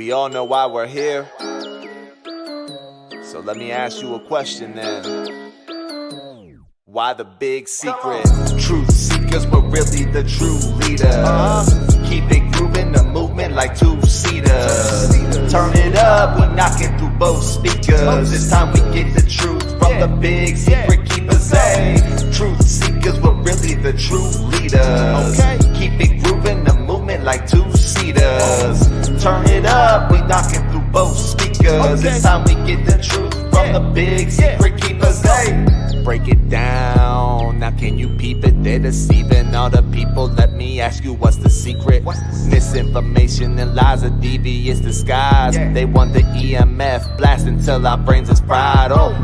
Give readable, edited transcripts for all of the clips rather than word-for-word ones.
We all know why we're here. So let me ask you a question then. Why the big secret? Truth seekers were really the true leaders. Keep it grooving, the movement like two-seaters. Turn it up, we're knocking through both speakers. It's time we get the truth from the big secret keepers. Hey, truth seekers were really the true leaders. Keep it grooving, the movement like two-seaters. Turn it up, we knocking through both speakers. It's time we get the truth from the big secret keepers. Hey, break it down, now can you peep it? They're deceiving all the people. Let me ask you, what's the secret? Misinformation and lies, a devious disguise. They want the EMF blast until our brains is fried. Oh,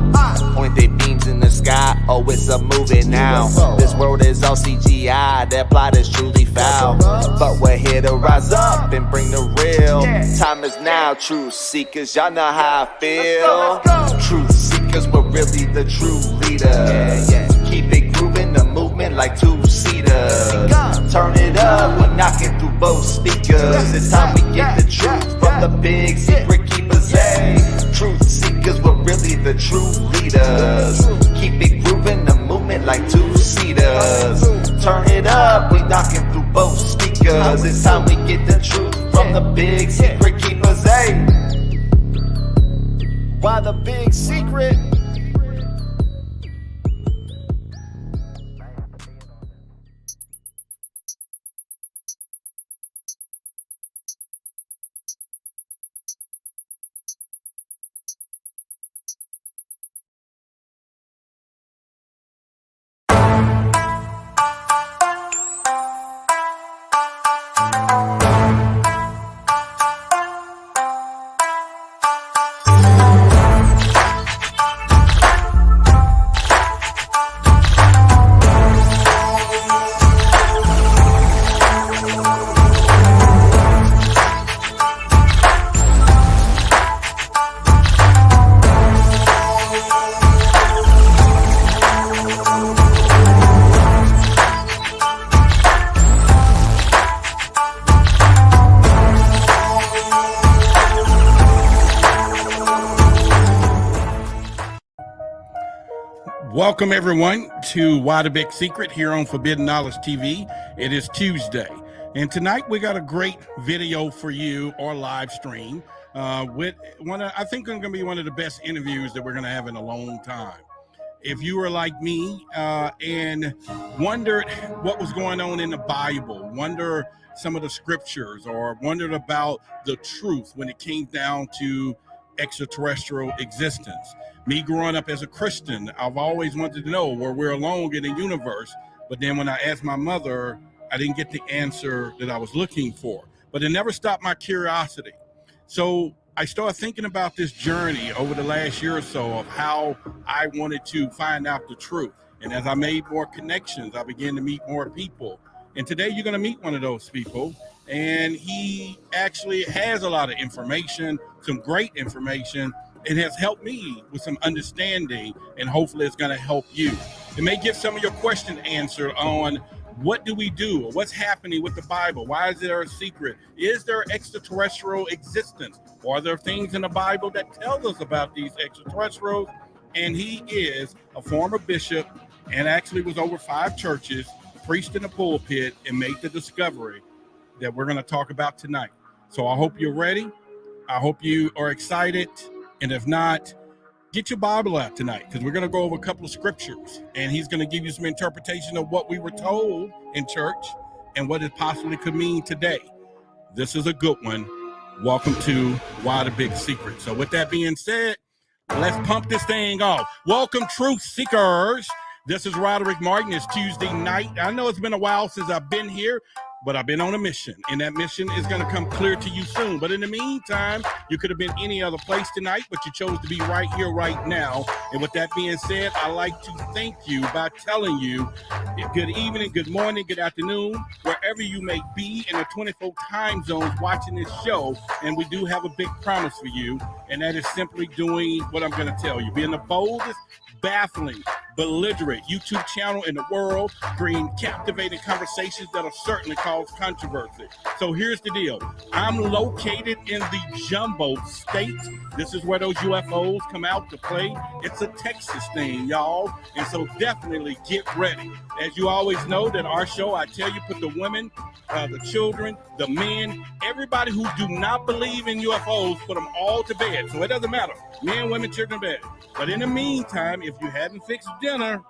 point their beams in the sky. Oh, it's a movie now. This world is all CGI, their plot is truly foul. But we're here to rise up and bring the real. Time is now, truth seekers, y'all know how I feel. Truth seekers were really the true leaders. Keep it grooving, the movement like two-seaters. Turn it up, we're knocking through both speakers. It's time we get the truth from the big secret keepers. Hey, truth seekers were really the true leaders. Keep it grooving, the movement like two-seaters. Turn it up, we knocking through both speakers. It's time we get the truth from the big secret keepers. Hey, why the big secret? Welcome everyone to Why the Big Secret here on Forbidden Knowledge TV. It is Tuesday, and tonight we got a great video for you, or live stream, with I think going to be one of the best interviews that we're going to have in a long time. If you were like me and wondered what was going on in the Bible, wonder some of the scriptures, or wondered about the truth when it came down to extraterrestrial existence. Me growing up as a Christian, I've always wanted to know where we're alone in the universe. But then when I asked my mother, I didn't get the answer that I was looking for. But it never stopped my curiosity. So I started thinking about this journey over the last year or so of how I wanted to find out the truth. And as I made more connections, I began to meet more people. And today you're going to meet one of those people. And he actually has a lot of information, some great information. It has helped me with some understanding, and hopefully it's going to help you. It may get some of your questions answered on what do we do, or what's happening with the Bible? Why is there a secret? Is there extraterrestrial existence? Or are there things in the Bible that tell us about these extraterrestrials? And he is a former bishop and actually was over 5 churches, preached in the pulpit, and made the discovery that we're going to talk about tonight. So I hope you're ready. I hope you are excited. And if not, get your Bible out tonight, because we're going to go over a couple of scriptures, and he's going to give you some interpretation of what we were told in church and what it possibly could mean today. This is a good one. Welcome to Why the Big Secret. So with that being said, let's pump this thing off. Welcome, truth seekers. This is Roderick Martin. It's Tuesday night. I know it's been a while since I've been here, but I've been on a mission, and that mission is going to come clear to you soon. But in the meantime, you could have been any other place tonight, but you chose to be right here, right now. And with that being said, I'd like to thank you by telling you good evening, good morning, good afternoon, wherever you may be in the 24 time zones watching this show. And we do have a big promise for you, and that is simply doing what I'm going to tell you. Being the boldest, baffling, belligerent YouTube channel in the world, bringing captivating conversations that'll certainly cause controversy. So here's the deal. I'm located in the Jumbo State. This is where those UFOs come out to play. It's a Texas thing, y'all. And so definitely get ready. As you always know that our show, I tell you, put the women, the children, the men, everybody who do not believe in UFOs, put them all to bed. So it doesn't matter. Men, women, children, bed. But in the meantime, if you haven't fixed dinner,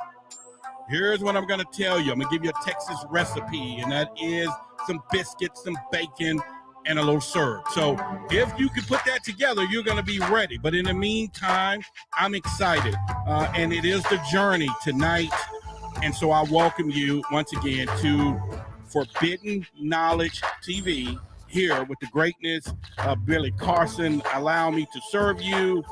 here's what I'm going to tell you. I'm going to give you a Texas recipe, and that is some biscuits, some bacon, and a little syrup. So if you can put that together, you're going to be ready. But in the meantime, I'm excited. And it is the journey tonight. And so I welcome you once again to Forbidden Knowledge TV here with the greatness of Billy Carson. Allow me to serve you.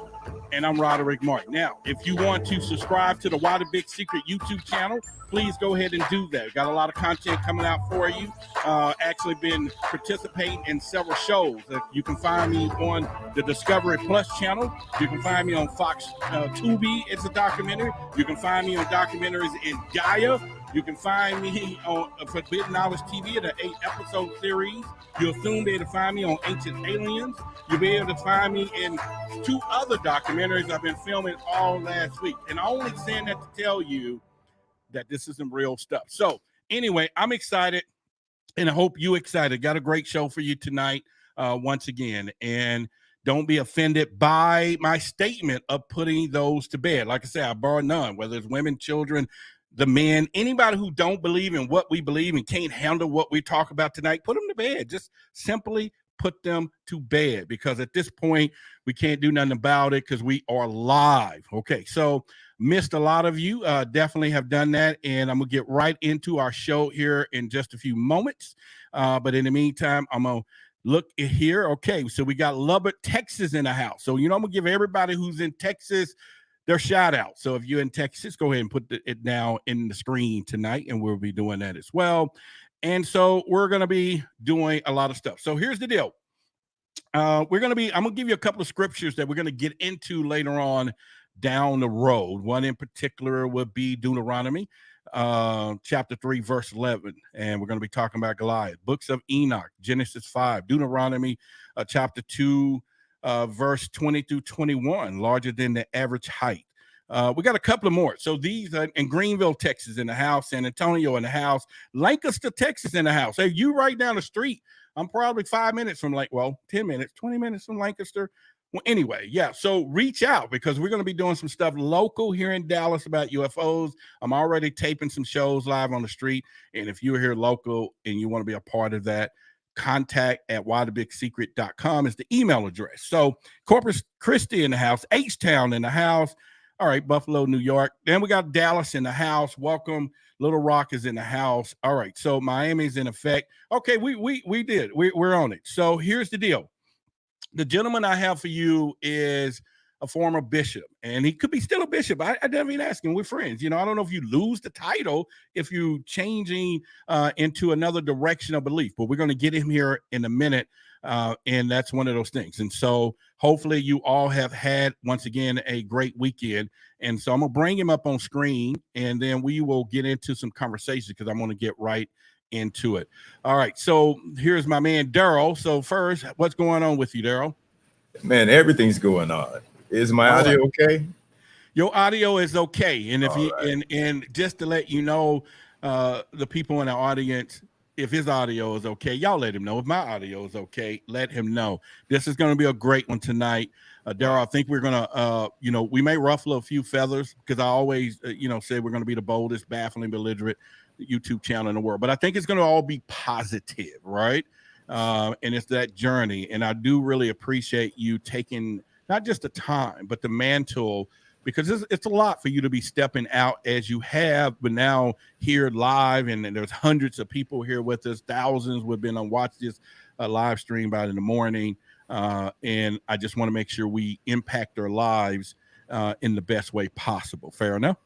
And I'm Roderick Martin. Now, if you want to subscribe to the Why the Big Secret YouTube channel, please go ahead and do that. Got a lot of content coming out for you. Actually been participating in several shows. You can find me on the Discovery Plus channel. You can find me on Fox Tubi. It's a documentary. You can find me on documentaries in Gaia. You can find me on Forbidden Knowledge TV, the 8-episode series. You'll soon be able to find me on Ancient Aliens. You'll be able to find me in 2 other documentaries I've been filming all last week. And I'm only saying that to tell you that this is some real stuff. So anyway, I'm excited, and I hope you're excited. Got a great show for you tonight once again. And don't be offended by my statement of putting those to bed. Like I said, I bar none, whether it's women, children, the men, anybody who don't believe in what we believe and can't handle what we talk about tonight, put them to bed. Just simply put them to bed, because at this point, we can't do nothing about it because we are live. Okay, so missed a lot of you. Definitely have done that, and I'm going to get right into our show here in just a few moments. But in the meantime, I'm going to look here. Okay, so we got Lubbock, Texas in the house. So, I'm going to give everybody who's in Texas their shout out. So if you're in Texas, go ahead and put it down in the screen tonight, and we'll be doing that as well. And so we're going to be doing a lot of stuff. So here's the deal. I'm going to give you a couple of scriptures that we're going to get into later on down the road. One in particular would be Deuteronomy, chapter 3, verse 11. And we're going to be talking about Goliath. Books of Enoch, Genesis 5, Deuteronomy, chapter 2, verse 20 through 21, larger than the average height. We got a couple of more. So these are in Greenville, Texas in the house, San Antonio in the house, Lancaster, Texas in the house. Hey, you right down the street. I'm probably 5 minutes from 10 minutes, 20 minutes from Lancaster. Well, anyway, yeah. So reach out, because we're going to be doing some stuff local here in Dallas about UFOs. I'm already taping some shows live on the street. And if you're here local and you want to be a part of that, contact@whythebigsecret.com is the email address. So Corpus Christi in the house, H-Town in the house. All right, Buffalo, New York. Then we got Dallas in the house. Welcome. Little Rock is in the house. All right, so Miami's in effect. Okay, we did. We're on it. So here's the deal. The gentleman I have for you is a former bishop, and he could be still a bishop. I didn't even ask him. We're friends. I don't know if you lose the title if you changing into another direction of belief, but we're going to get him here in a minute. And that's one of those things. And so hopefully you all have had, once again, a great weekend. And so I'm going to bring him up on screen, and then we will get into some conversations, because I'm going to get right into it. All right. So here's my man, Darrell. So first, what's going on with you, Darrell? Man, everything's going on. Is my audio okay? Your audio is okay. And if All you right. and just to let you know, the people in the audience, if his audio is okay, y'all let him know. If my audio is okay, let him know. This is going to be a great one tonight. Darrell, I think we're going to, we may ruffle a few feathers, because I always, say we're going to be the boldest, baffling, belligerent YouTube channel in the world. But I think it's going to all be positive, right? And it's that journey. And I do really appreciate you taking not just the time, but the mantle, because it's a lot for you to be stepping out as you have, but now here live, and there's hundreds of people here with us, thousands we've been on watch this live stream by in the morning. And I just want to make sure we impact their lives in the best way possible. Fair enough?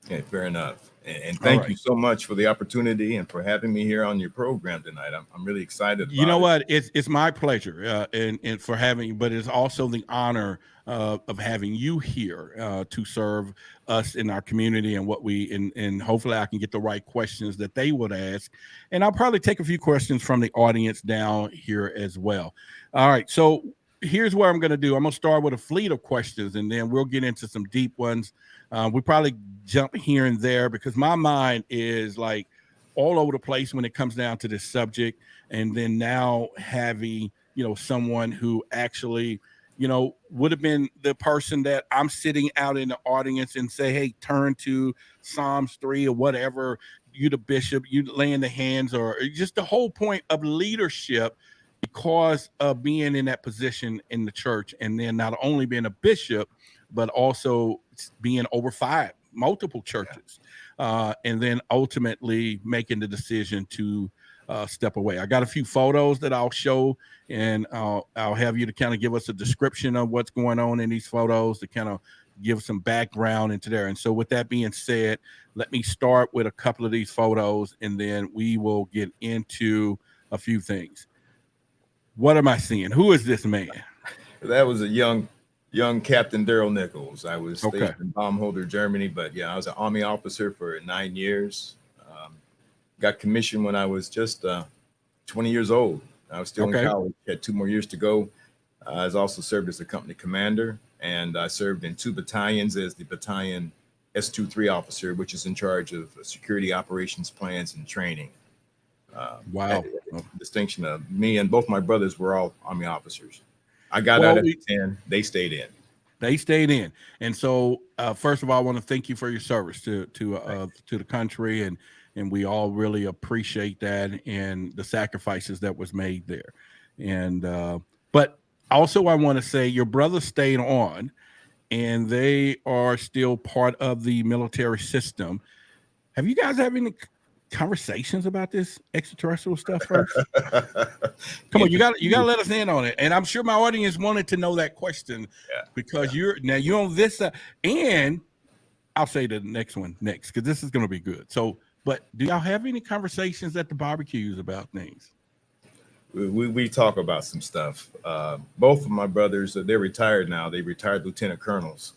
Okay, fair enough. And All thank right. you so much for the opportunity and for having me here on your program tonight. I'm really excited. You know about what? It's my pleasure, and for having, but it's also the honor of having you here to serve us in our community and what we and hopefully I can get the right questions that they would ask, and I'll probably take a few questions from the audience down here as well. All right, so here's what I'm going to do. I'm going to start with a fleet of questions, and then we'll get into some deep ones. We probably jump here and there because my mind is like all over the place when it comes down to this subject. And then now having, someone who actually, would have been the person that I'm sitting out in the audience and say, hey, turn to Psalms 3 or whatever, you the bishop, you laying the hands, or just the whole point of leadership because of being in that position in the church. And then not only being a bishop, but also being over multiple churches, and then ultimately making the decision to step away. I got a few photos that I'll show, and I'll have you to kind of give us a description of what's going on in these photos to kind of give some background into there. And so with that being said, let me start with a couple of these photos, and then we will get into a few things. What am I seeing? Who is this man? That was a young Captain Darrell Nicholls. I was Okay. stationed in Baumholder, Germany, but yeah, I was an Army officer for 9 years. Got commissioned when I was just 20 years old. I was still in college, had 2 more years to go. I was also served as a company commander, and I served in 2 battalions as the battalion S23 officer, which is in charge of security operations plans and training. Wow. Distinction of me and both my brothers were all Army officers. I got out at 10. They stayed in. They stayed in. And so, first of all, I want to thank you for your service to the country, and we all really appreciate that and the sacrifices that was made there. And but also, I want to say your brother stayed on, and they are still part of the military system. Have you guys had any conversations about this extraterrestrial stuff first? Come on, you got to let us in on it. And I'm sure my audience wanted to know that question because you're on this and I'll say the next one next because this is going to be good. So, but do y'all have any conversations at the barbecues about things? We talk about some stuff. Both of my brothers, they're retired now. They retired lieutenant colonels.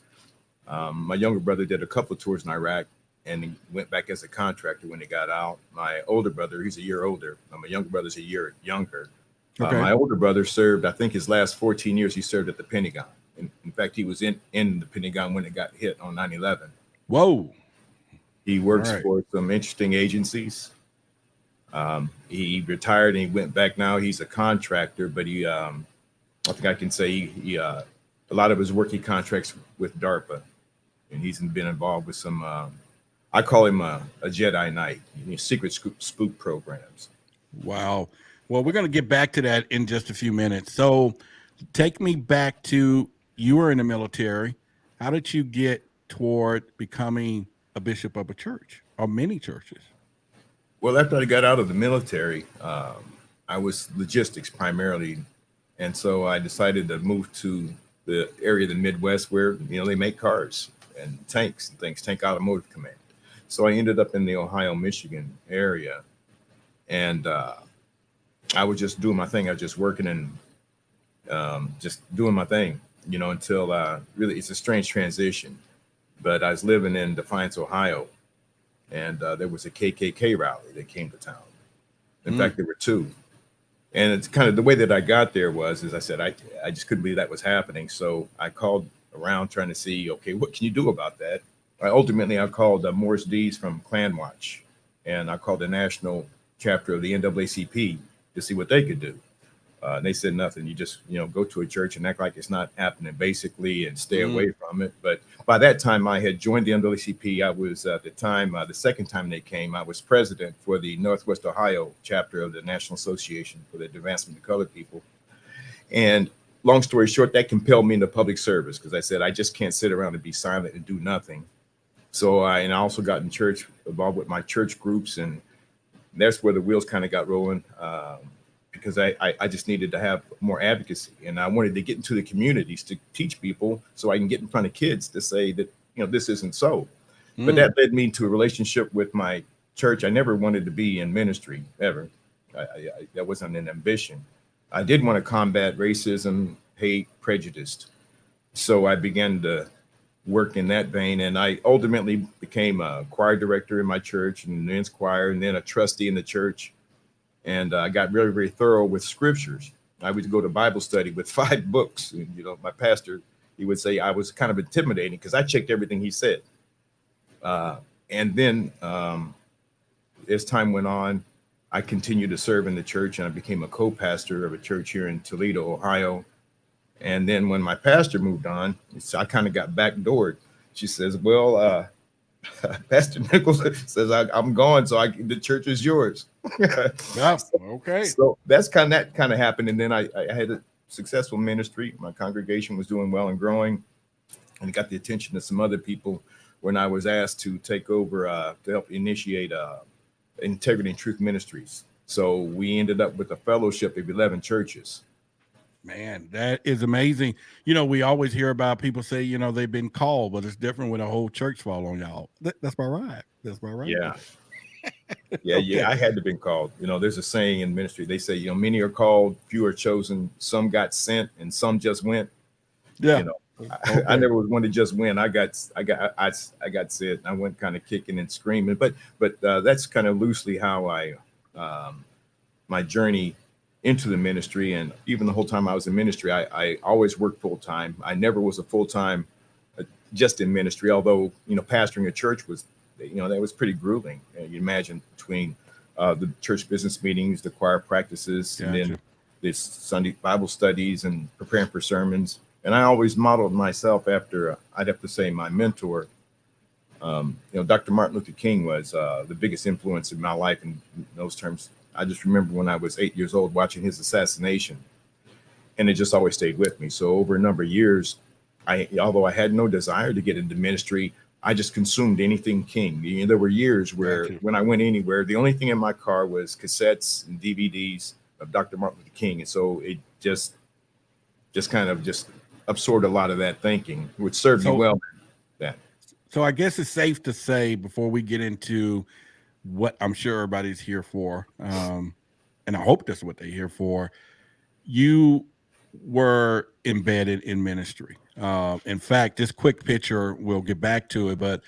My younger brother did a couple of tours in Iraq, and he went back as a contractor when he got out. My older brother, he's a year older. My younger brother's a year younger. My older brother served, I think his last 14 years, he served at the Pentagon. In fact, he was in the Pentagon when it got hit on 9/11. Whoa. He works for some interesting agencies. He retired and he went back now. He's a contractor, but I think I can say he a lot of his work he contracts with DARPA, and he's been involved with some I call him a Jedi Knight, secret spook programs. Wow. Well, we're going to get back to that in just a few minutes. So take me back to, you were in the military. How did you get toward becoming a bishop of a church or many churches? Well, after I got out of the military, I was logistics primarily. And so I decided to move to the area of the Midwest where, they make cars and tanks and things, Tank Automotive Command. So I ended up in the Ohio, Michigan area. And I was just doing my thing. I was just working and just doing my thing, until really it's a strange transition. But I was living in Defiance, Ohio, and there was a KKK rally that came to town. In fact, there were 2. And it's kind of the way that I got there was, as I said, I just couldn't believe that was happening. So I called around trying to see, okay, what can you do about that? Ultimately, I called Morris Dees from Klan Watch, and I called the national chapter of the NAACP to see what they could do. And they said nothing. You just, go to a church and act like it's not happening, basically, and stay away from it. But by that time, I had joined the NAACP. I was, at the time, the second time they came, I was president for the Northwest Ohio chapter of the National Association for the Advancement of Colored People. And long story short, that compelled me into public service because I said, I just can't sit around and be silent and do nothing. So I also got in church, involved with my church groups, and that's where the wheels kind of got rolling. Because I just needed to have more advocacy, and I wanted to get into the communities to teach people so I can get in front of kids to say that, this isn't so. But that led me to a relationship with my church. I never wanted to be in ministry ever. That wasn't an ambition. I did want to combat racism, hate, prejudice. So I began to work in that vein, and I ultimately became a choir director in my church and men's choir, and then a trustee in the church. And I got very, very thorough with scriptures. I would go to Bible study with 5 books. And, you know, my pastor, he would say I was kind of intimidating because I checked everything he said. And then as time went on, I continued to serve in the church, and I became a co-pastor of a church here in Toledo, Ohio. And then when my pastor moved on, I kind of got backdoored. She says, well, Pastor Nicholls says, I'm gone, so the church is yours. Yeah, okay. So that kind of happened. And then I had a successful ministry. My congregation was doing well and growing, and got the attention of some other people when I was asked to take over to help initiate Integrity and Truth Ministries. So we ended up with a fellowship of 11 churches. Man, that is amazing. You know, we always hear about people say, you know, they've been called, but it's different when a whole church fall on y'all. That's my right. That's my right. Yeah. Yeah, Okay. yeah. I had to have been called. You know, there's a saying in ministry. They say, you know, many are called, few are chosen, some got sent, and some just went. Yeah. You know, Okay. I never was one to just win. I got sent. I went kind of kicking and screaming, but that's kind of loosely how I my journey into the ministry. And even the whole time I was in ministry, I always worked full time. I never was a full time just in ministry, although, you know, pastoring a church was, you know, that was pretty grueling. You imagine between the church business meetings, the choir practices, Gotcha. and then this Sunday Bible studies and preparing for sermons. And I always modeled myself after, I'd have to say, my mentor. You know, Dr. Martin Luther King was the biggest influence in my life in those terms. I just remember when I was 8 years old watching his assassination, and it just always stayed with me. So over a number of years, although I had no desire to get into ministry, I just consumed anything King. You know, there were years where when I went anywhere, the only thing in my car was cassettes and DVDs of Dr. Martin Luther King. And so it just kind of absorbed a lot of that thinking, which served me well. So I guess it's safe to say, before we get into what I'm sure everybody's here for, and I hope that's what they're here for, you were embedded in ministry. In fact, this quick picture, we'll get back to it, but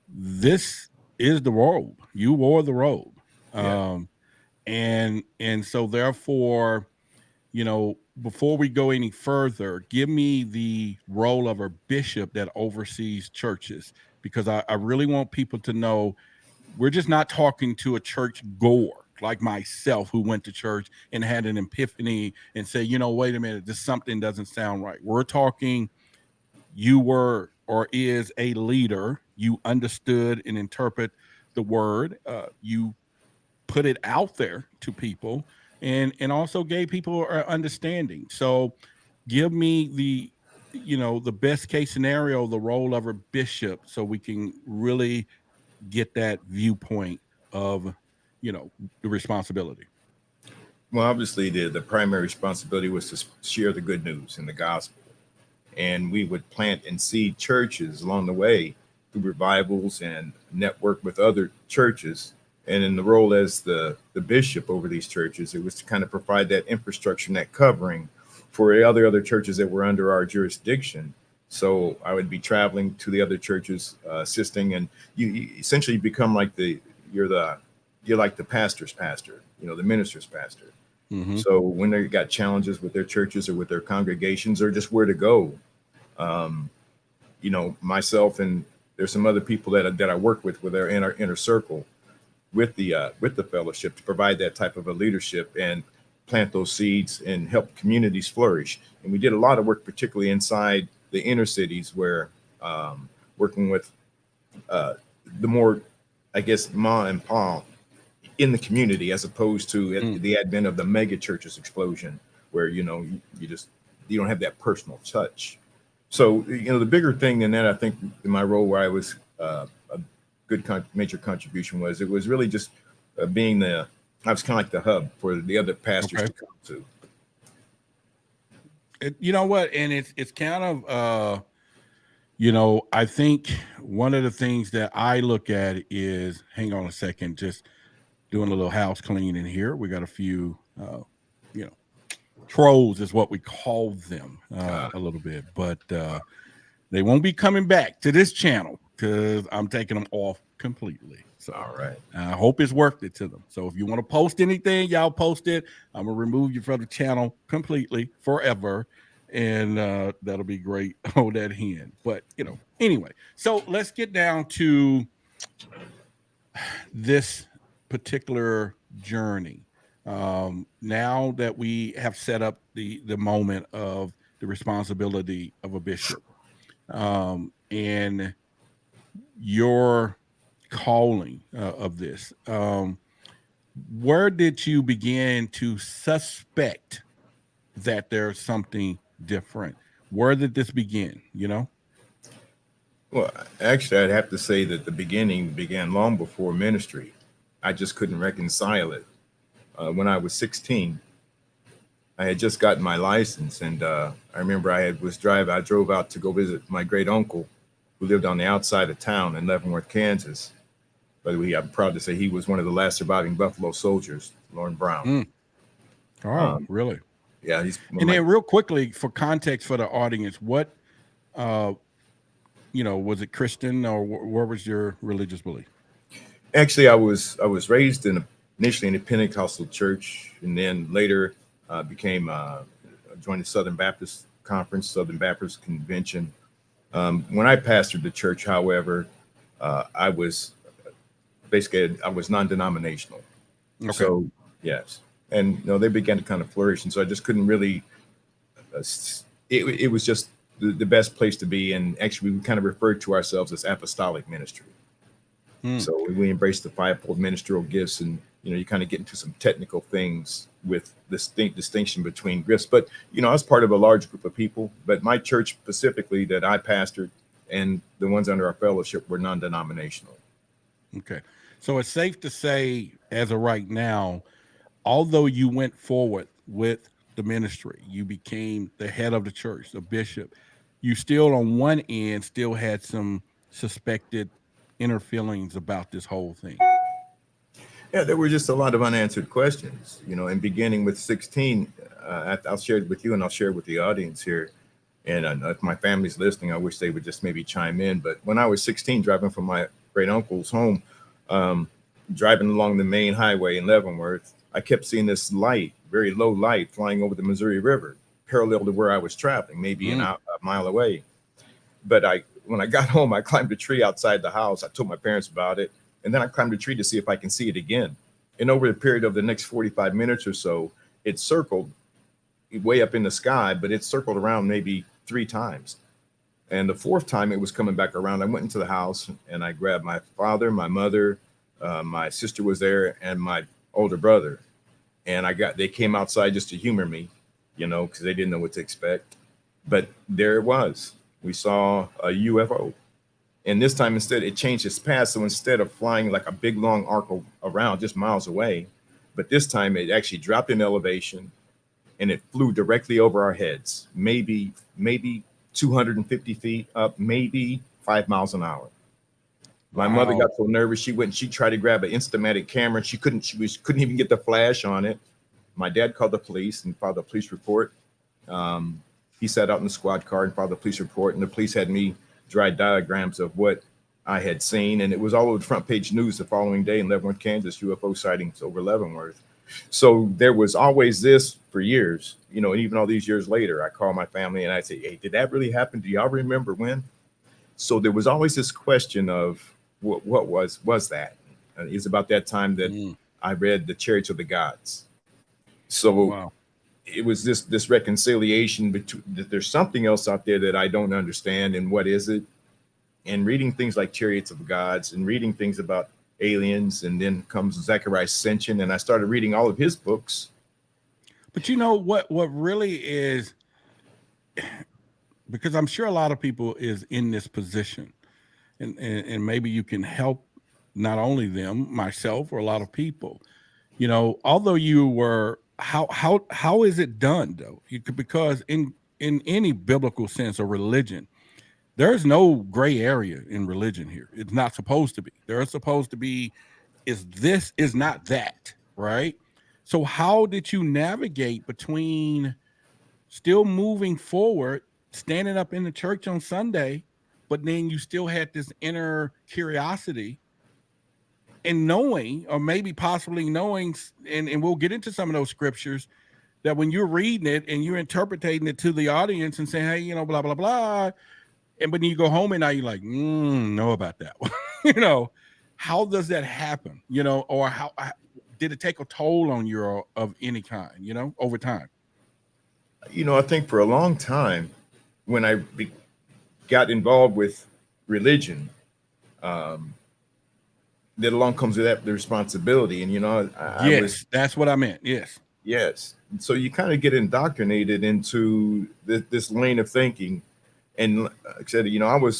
this is the robe. You wore the robe. And so therefore, you know, before we go any further, give me the role of a bishop that oversees churches, because I really want people to know we're just not talking to a church goer like myself who went to church and had an epiphany and said, you know, wait a minute, this something doesn't sound right. We're talking you were or is a leader. You understood and interpret the word. You put it out there to people, and also gave people understanding. So give me the, you know, the best case scenario, the role of a bishop, so we can really get that viewpoint of, you know, the responsibility. Well, obviously the primary responsibility was to share the good news and the gospel. And we would plant and seed churches along the way through revivals and network with other churches. And in the role as the bishop over these churches, it was to kind of provide that infrastructure and that covering for other churches that were under our jurisdiction. So I would be traveling to the other churches, assisting, and you essentially become like you're like the pastor's pastor, you know, the minister's pastor. Mm-hmm. So when they got challenges with their churches or with their congregations or just where to go, you know, myself and there's some other people that I work with our inner circle with the fellowship to provide that type of a leadership and plant those seeds and help communities flourish. And we did a lot of work, particularly inside the inner cities, where working with the more, I guess, ma and pa in the community, as opposed to the advent of the mega churches explosion, where, you know, you don't have that personal touch. So, you know, the bigger thing than that, I think, in my role where I was a good major contribution was, it was really just being I was kind of like the hub for the other pastors to come to. You know what? And it's kind of You know, I think one of the things that I look at is, hang on a second, just doing a little house cleaning here. We got a few, you know, trolls is what we call them a little bit, but they won't be coming back to this channel because I'm taking them off completely. So All right. I hope it's worth it to them. So if you want to post anything, y'all post it. I'm gonna remove you from the channel completely forever, and that'll be great on that hand. But you know, anyway, so let's get down to this particular journey. Now that we have set up the moment of the responsibility of a bishop, and your calling of this, where did you begin to suspect that there's something different? Where did this begin? You know? Well, actually, I'd have to say that the beginning began long before ministry. I just couldn't reconcile it. When I was 16, I had just gotten my license, and I remember I drove out to go visit my great uncle, who lived on the outside of town in Leavenworth, Kansas. By the way, I'm proud to say he was one of the last surviving Buffalo soldiers, Lauren Brown. Oh, really? Yeah, he's. And then, real quickly, for context for the audience, what, you know, was it Christian, or where was your religious belief? Actually, I was raised initially in a Pentecostal church, and then later joined the Southern Baptist Conference, Southern Baptist Convention. When I pastored the church, however, I was non-denominational. Okay. So yes, and you know, they began to kind of flourish, and so I just couldn't really. It was just the best place to be, and actually, we kind of referred to ourselves as apostolic ministry. So we embrace the fivefold ministerial gifts, and you know, you kind of get into some technical things with distinction between gifts. But you know, I was part of a large group of people. But my church specifically that I pastored, and the ones under our fellowship, were non-denominational. Okay, so it's safe to say, as of right now, although you went forward with the ministry, you became the head of the church, the bishop, you still, on one end, still had some suspected inner feelings about this whole thing. Yeah, there were just a lot of unanswered questions, you know, and beginning with 16, I'll share it with you and I'll share it with the audience here. And if my family's listening, I wish they would just maybe chime in. But when I was 16, driving from my great uncle's home, driving along the main highway in Leavenworth, I kept seeing this light, very low light, flying over the Missouri River, parallel to where I was traveling, maybe a mile away. But when I got home, I climbed a tree outside the house. I told my parents about it. And then I climbed a tree to see if I can see it again. And over the period of the next 45 minutes or so, it circled way up in the sky, but it circled around maybe 3 times. And the 4th time it was coming back around, I went into the house and I grabbed my father, my mother, my sister was there, and my older brother. And they came outside just to humor me, you know, because they didn't know what to expect. But there it was. We saw a UFO. And this time, instead, it changed its path. So instead of flying like a big, long arc around just miles away, but this time it actually dropped in elevation and it flew directly over our heads, maybe 250 feet up, maybe 5 miles an hour. My mother got so nervous, she tried to grab an Instamatic camera. She couldn't even get the flash on it. My dad called the police and filed a police report. He sat out in the squad car and filed a police report, and the police had me dry diagrams of what I had seen, and it was all over the front page news the following day in Leavenworth, Kansas, UFO sightings over Leavenworth. So there was always this for years, you know, and even all these years later, I call my family and I say, hey, did that really happen? Do y'all remember when? So there was always this question of what was that? And it was about that time that I read The Chariots of the Gods. So it was this reconciliation between that there's something else out there that I don't understand, and what is it? And reading things like Chariots of the Gods and reading things about aliens, and then comes Zechariah's Ascension, and I started reading all of his books. But you know what really is, because I'm sure a lot of people is in this position, and maybe you can help not only them, myself, or a lot of people. You know, although you were, how is it done though? Because in any biblical sense or religion, There's no gray area in religion here. It's not supposed to be. There's supposed to be is this, is not that, right? So how did you navigate between still moving forward, standing up in the church on Sunday, but then you still had this inner curiosity and knowing, or maybe possibly knowing, and we'll get into some of those scriptures, that when you're reading it and you're interpreting it to the audience and saying, hey, you know, blah, blah, blah. And when you go home and now you're like, know about that one. You know, how does that happen? You know, or how did it take a toll on you of any kind, you know, over time? You know, I think for a long time, when I got involved with religion, that along comes with that the responsibility. And, you know, that's what I meant. Yes. Yes. So you kind of get indoctrinated into this lane of thinking. And like I said, you know,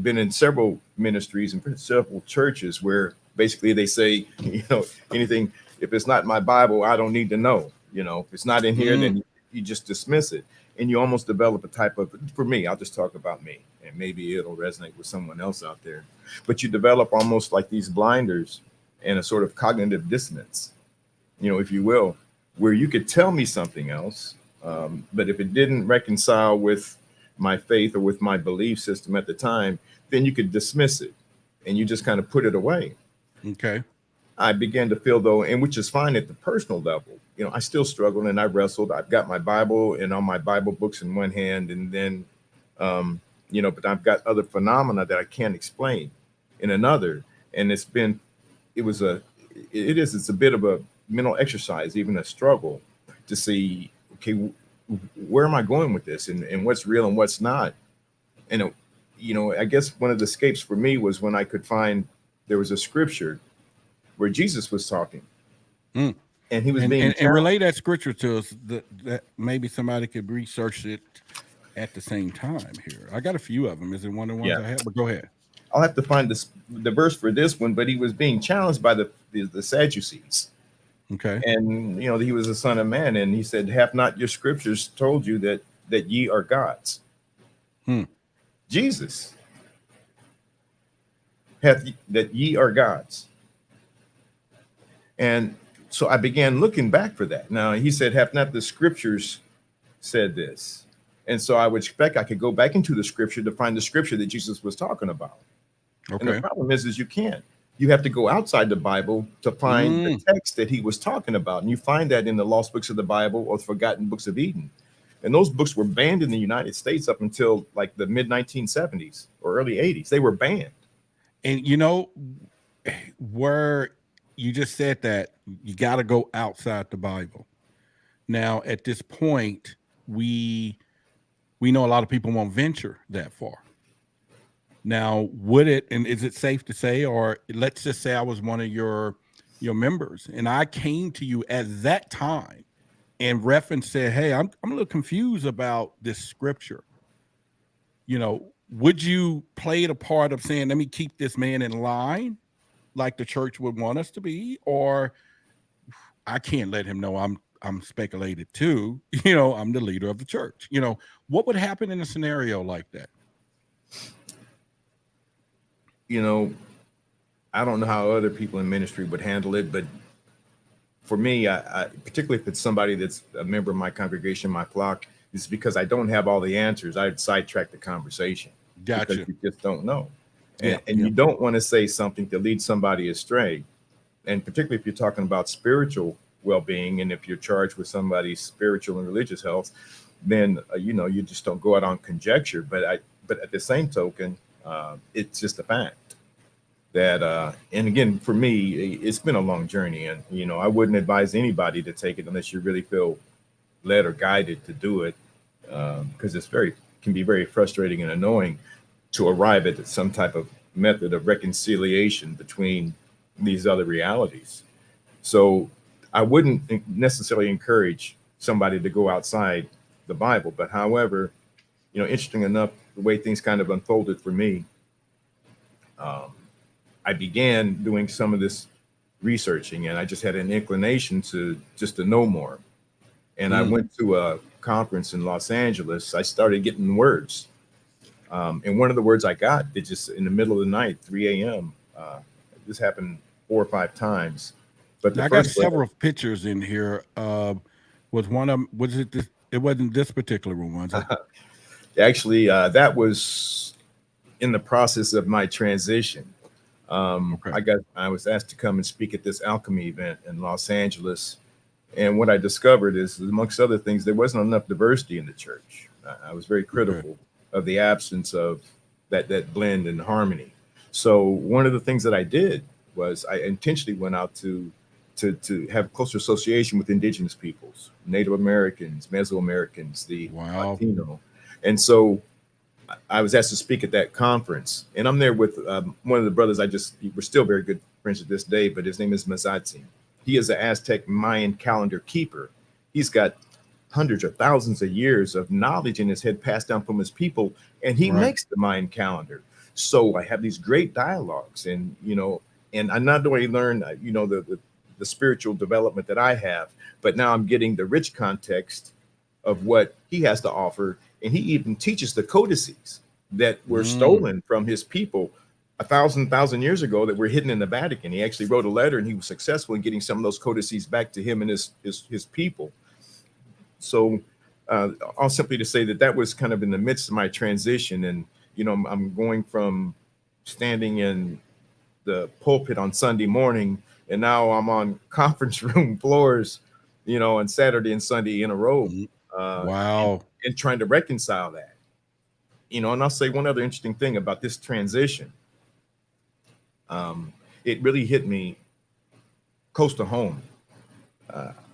been in several ministries and several churches where basically they say, you know, anything, if it's not in my Bible, I don't need to know. You know, if it's not in here, then you just dismiss it. And you almost develop a type of, for me, I'll just talk about me, and maybe it'll resonate with someone else out there. But you develop almost like these blinders and a sort of cognitive dissonance, you know, if you will, where you could tell me something else, but if it didn't reconcile with my faith or with my belief system at the time, then you could dismiss it and you just kind of put it away. Okay. I began to feel, though, and which is fine at the personal level, you know, I still struggled and I wrestled. I've got my Bible and all my Bible books in one hand, and then, you know, but I've got other phenomena that I can't explain in another. And it's a bit of a mental exercise, even a struggle to see, okay, where am I going with this, and what's real and what's not? And, you know, I guess one of the escapes for me was when I could find there was a scripture where Jesus was talking. And he was being and relay that scripture to us that maybe somebody could research it at the same time here. I got a few of them. Is it one of the ones I have? But go ahead. I'll have to find the verse for this one, but he was being challenged by the Sadducees. Okay. And, you know, he was a son of man, and he said, have not your scriptures told you that ye are gods? Jesus hath that ye are gods. And so I began looking back for that. Now, he said, have not the scriptures said this? And so I would expect I could go back into the scripture to find the scripture that Jesus was talking about. Okay. And the problem is you can't. You have to go outside the Bible to find the text that he was talking about. And you find that in the lost books of the Bible or the forgotten books of Eden. And those books were banned in the United States up until like the mid 1970s or early 80s. They were banned. And, you know, where you just said that you got to go outside the Bible. Now, at this point, we know a lot of people won't venture that far. Now, is it safe to say, or let's just say I was one of your members and I came to you at that time and reference said, hey, I'm a little confused about this scripture. You know, would you play the part of saying, let me keep this man in line like the church would want us to be, or I can't let him know I'm speculated too, you know, I'm the leader of the church. You know, what would happen in a scenario like that? You know, I don't know how other people in ministry would handle it, but for me, I particularly if it's somebody that's a member of my congregation, my flock, it's because I don't have all the answers. I'd sidetrack the conversation. Gotcha. Because you just don't know. And you don't want to say something to lead somebody astray. And particularly if you're talking about spiritual well-being, and if you're charged with somebody's spiritual and religious health, then, you know, you just don't go out on conjecture. But at the same token, it's just a fact that, and again, for me, it's been a long journey, and, you know, I wouldn't advise anybody to take it unless you really feel led or guided to do it, because can be very frustrating and annoying to arrive at some type of method of reconciliation between these other realities. So I wouldn't necessarily encourage somebody to go outside the Bible, but however, you know, interesting enough, the way things kind of unfolded for me, I began doing some of this researching, and I just had an inclination to know more. And I went to a conference in Los Angeles. I started getting words. And one of the words I got, it just in the middle of the night, 3 a.m. This happened 4 or 5 times. But the Now, I got first letter, several pictures in here. Was one of them, was it this? It wasn't this particular one, was it? actually, that was in the process of my transition. Okay. I was asked to come and speak at this alchemy event in Los Angeles. And what I discovered is, amongst other things, there wasn't enough diversity in the church. I was very critical of the absence of that blend and harmony. So one of the things that I did was I intentionally went out to have closer association with indigenous peoples, Native Americans, Mesoamericans, the Wow. Latino. And so I was asked to speak at that conference, and I'm there with one of the brothers. We're still very good friends to this day, but his name is Mazatzin. He is an Aztec Mayan calendar keeper. He's got hundreds or thousands of years of knowledge in his head passed down from his people, and he makes the Mayan calendar. So I have these great dialogues, and and I not only learn, the spiritual development that I have, but now I'm getting the rich context of what he has to offer. And he even teaches the codices that were stolen from his people a thousand years ago that were hidden in the Vatican. He actually wrote a letter, and he was successful in getting some of those codices back to him and his people. So all simply to say that was kind of in the midst of my transition. And, I'm going from standing in the pulpit on Sunday morning, and now I'm on conference room floors, on Saturday and Sunday in a row. Wow. And trying to reconcile that, and I'll say one other interesting thing about this transition. It really hit me close to home.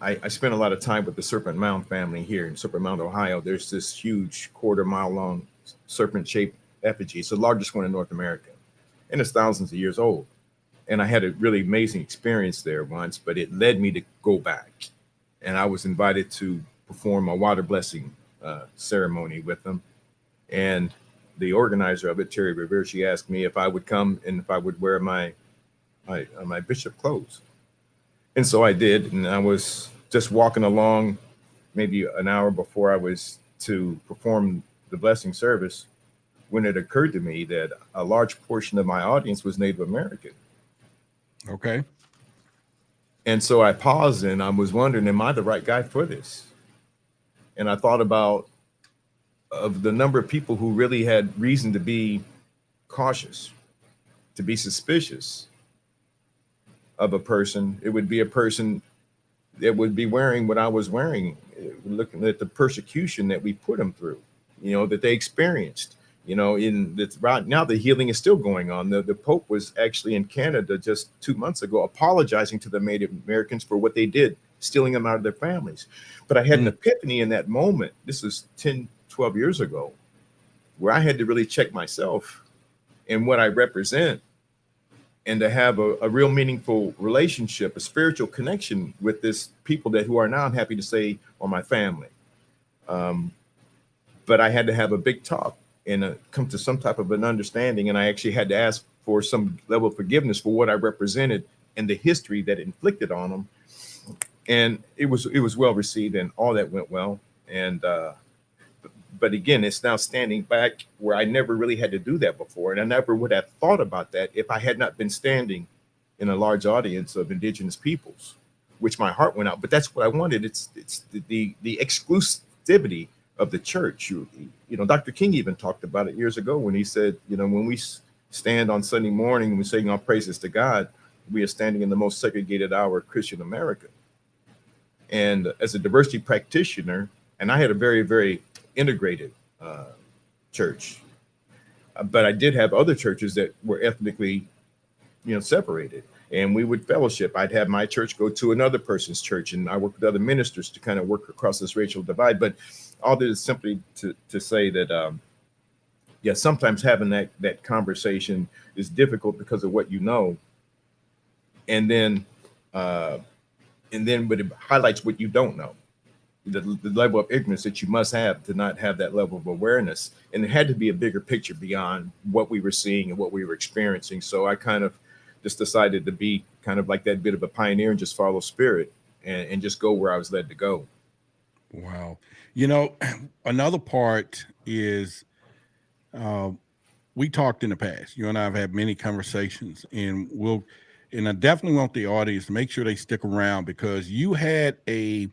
I spent a lot of time with the Serpent Mound family here in Serpent Mound, Ohio. There's this huge 1/4 mile long serpent-shaped effigy. It's the largest one in North America, and it's thousands of years old. And I had a really amazing experience there once, but it led me to go back. And I was invited to perform a water blessing ceremony with them. And the organizer of it, Terry Rivera, she asked me if I would come and if I would wear my bishop clothes. And so I did. And I was just walking along maybe an hour before I was to perform the blessing service when it occurred to me that a large portion of my audience was Native American. Okay. And so I paused and I was wondering, am I the right guy for this? And I thought about of the number of people who really had reason to be cautious, to be suspicious of a person. It would be a person that would be wearing what I was wearing, looking at the persecution that we put them through, that they experienced. Right now the healing is still going on. The Pope was actually in Canada just 2 months ago apologizing to the Native Americans for what they did, stealing them out of their families. But I had an epiphany in that moment. This was 10, 12 years ago, where I had to really check myself and what I represent, and to have a real meaningful relationship, a spiritual connection with this people who are now, I'm happy to say, are my family. But I had to have a big talk and come to some type of an understanding. And I actually had to ask for some level of forgiveness for what I represented and the history that it inflicted on them. And it was well received, and all that went well. And but again, it's now standing back where I never really had to do that before, and I never would have thought about that if I had not been standing in a large audience of indigenous peoples, which my heart went out. But that's what I wanted. It's the exclusivity of the church. Dr. King even talked about it years ago when he said, when we stand on Sunday morning and we sing our praises to God, we are standing in the most segregated hour of Christian America. And as a diversity practitioner, and I had a very, very integrated church, but I did have other churches that were ethnically, separated, and we would fellowship. I'd have my church go to another person's church, and I worked with other ministers to kind of work across this racial divide. But all this is simply to say that, sometimes having that conversation is difficult because of what you know, and then but it highlights what you don't know. The level of ignorance that you must have to not have that level of awareness. And it had to be a bigger picture beyond what we were seeing and what we were experiencing. So I kind of just decided to be kind of like that bit of a pioneer and just follow spirit and just go where I was led to go. Wow. Another part is we talked in the past. You and I have had many conversations, and I definitely want the audience to make sure they stick around, because you had and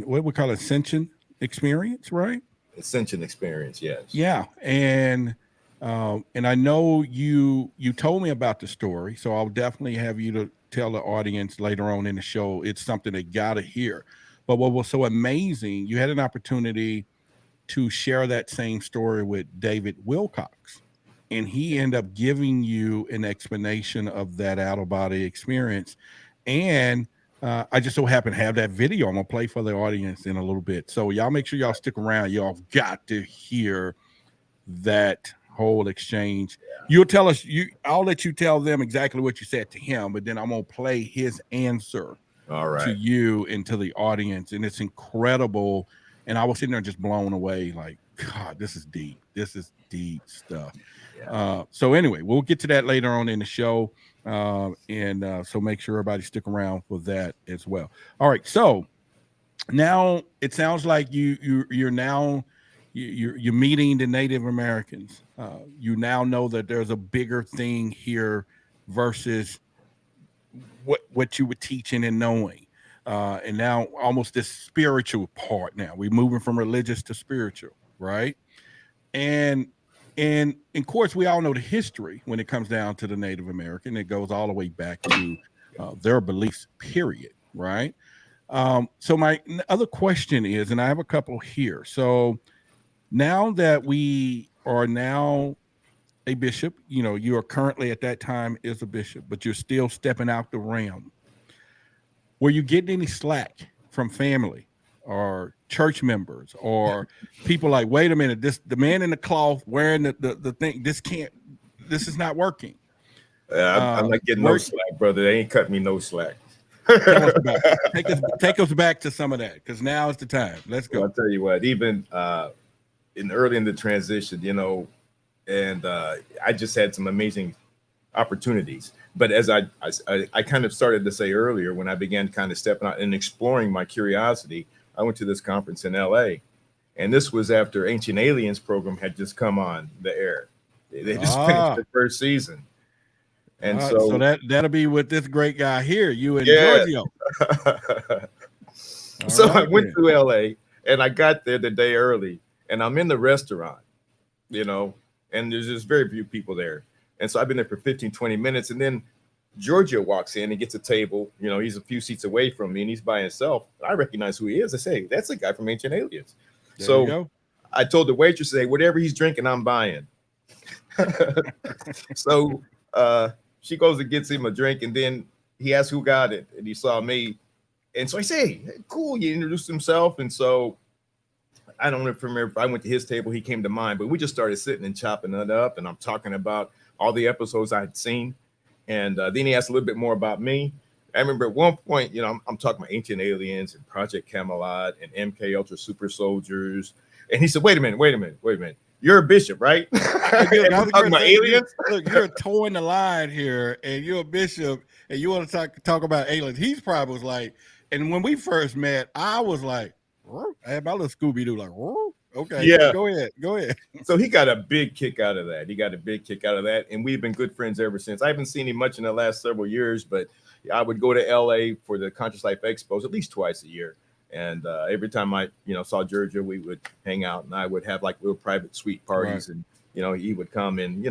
what we call Ascension Experience, right? Ascension Experience, yes. Yeah, and I know you told me about the story, so I'll definitely have you to tell the audience later on in the show. It's something they gotta hear. But what was so amazing, you had an opportunity to share that same story with David Wilcox, and he ended up giving you an explanation of that out-of-body experience. And I just so happen to have that video. I'm gonna play for the audience in a little bit, so y'all make sure y'all stick around. Y'all got to hear that whole exchange. You'll tell us, I'll let you tell them exactly what you said to him, but then I'm gonna play his answer to you and to the audience, and it's incredible. And I was sitting there just blown away, like, God, this is deep. This is deep stuff. Yeah. So anyway, we'll get to that later on in the show. So make sure everybody stick around for that as well. All right. So now it sounds like you're meeting the Native Americans. You now know that there's a bigger thing here versus what you were teaching and knowing. And now almost this spiritual part. Now we're moving from religious to spiritual, right? And of course, we all know the history when it comes down to the Native American. It goes all the way back to their beliefs, period, right? So my other question is, and I have a couple here. So now that we are now a bishop, you are currently at that time is a bishop, but you're still stepping out the realm. Were you getting any slack from family or church members or people like, wait a minute, the man in the cloth wearing the thing, this is not working? I'm not getting no slack, brother. They ain't cut me no slack. Take us back to some of that, because now is the time. Let's go. Well, I'll tell you what, even early in the transition, and I just had some amazing opportunities. But as I kind of started to say earlier, when I began kind of stepping out and exploring my curiosity, I went to this conference in LA, and this was after Ancient Aliens program had just come on the air. They just finished the first season. And so that'll be with this great guy here, you and Giorgio. So I went to LA, and I got there the day early, and I'm in the restaurant, and there's just very few people there. And so I've been there for 15, 20 minutes. And then Giorgio walks in and gets a table. He's a few seats away from me, and he's by himself. I recognize who he is. I say, that's the guy from Ancient Aliens. So I told the waitress, say, whatever he's drinking, I'm buying. So she goes and gets him a drink, and then he asked who got it, and he saw me. And so I say, hey, cool. He introduced himself. And so I don't remember if I went to his table, he came to mine, but we just started sitting and chopping it up. And I'm talking about all the episodes I had seen. And then he asked a little bit more about me. I remember at one point, I'm talking about Ancient Aliens and Project Camelot and MK Ultra Super Soldiers. And he said, wait a minute. You're a bishop, right? Talking about aliens? Look, you're towing the line here, and you're a bishop, and you want to talk about aliens. He's probably was like, and when we first met, I was like, I had my little Scooby-Doo like, okay, yeah, go ahead. So he got a big kick out of that. And we've been good friends ever since. I haven't seen him much in the last several years, but I would go to LA for the Conscious Life Expos at least twice a year. And every time I, saw Giorgio, we would hang out, and I would have like little private suite parties. Right. And, he would come and,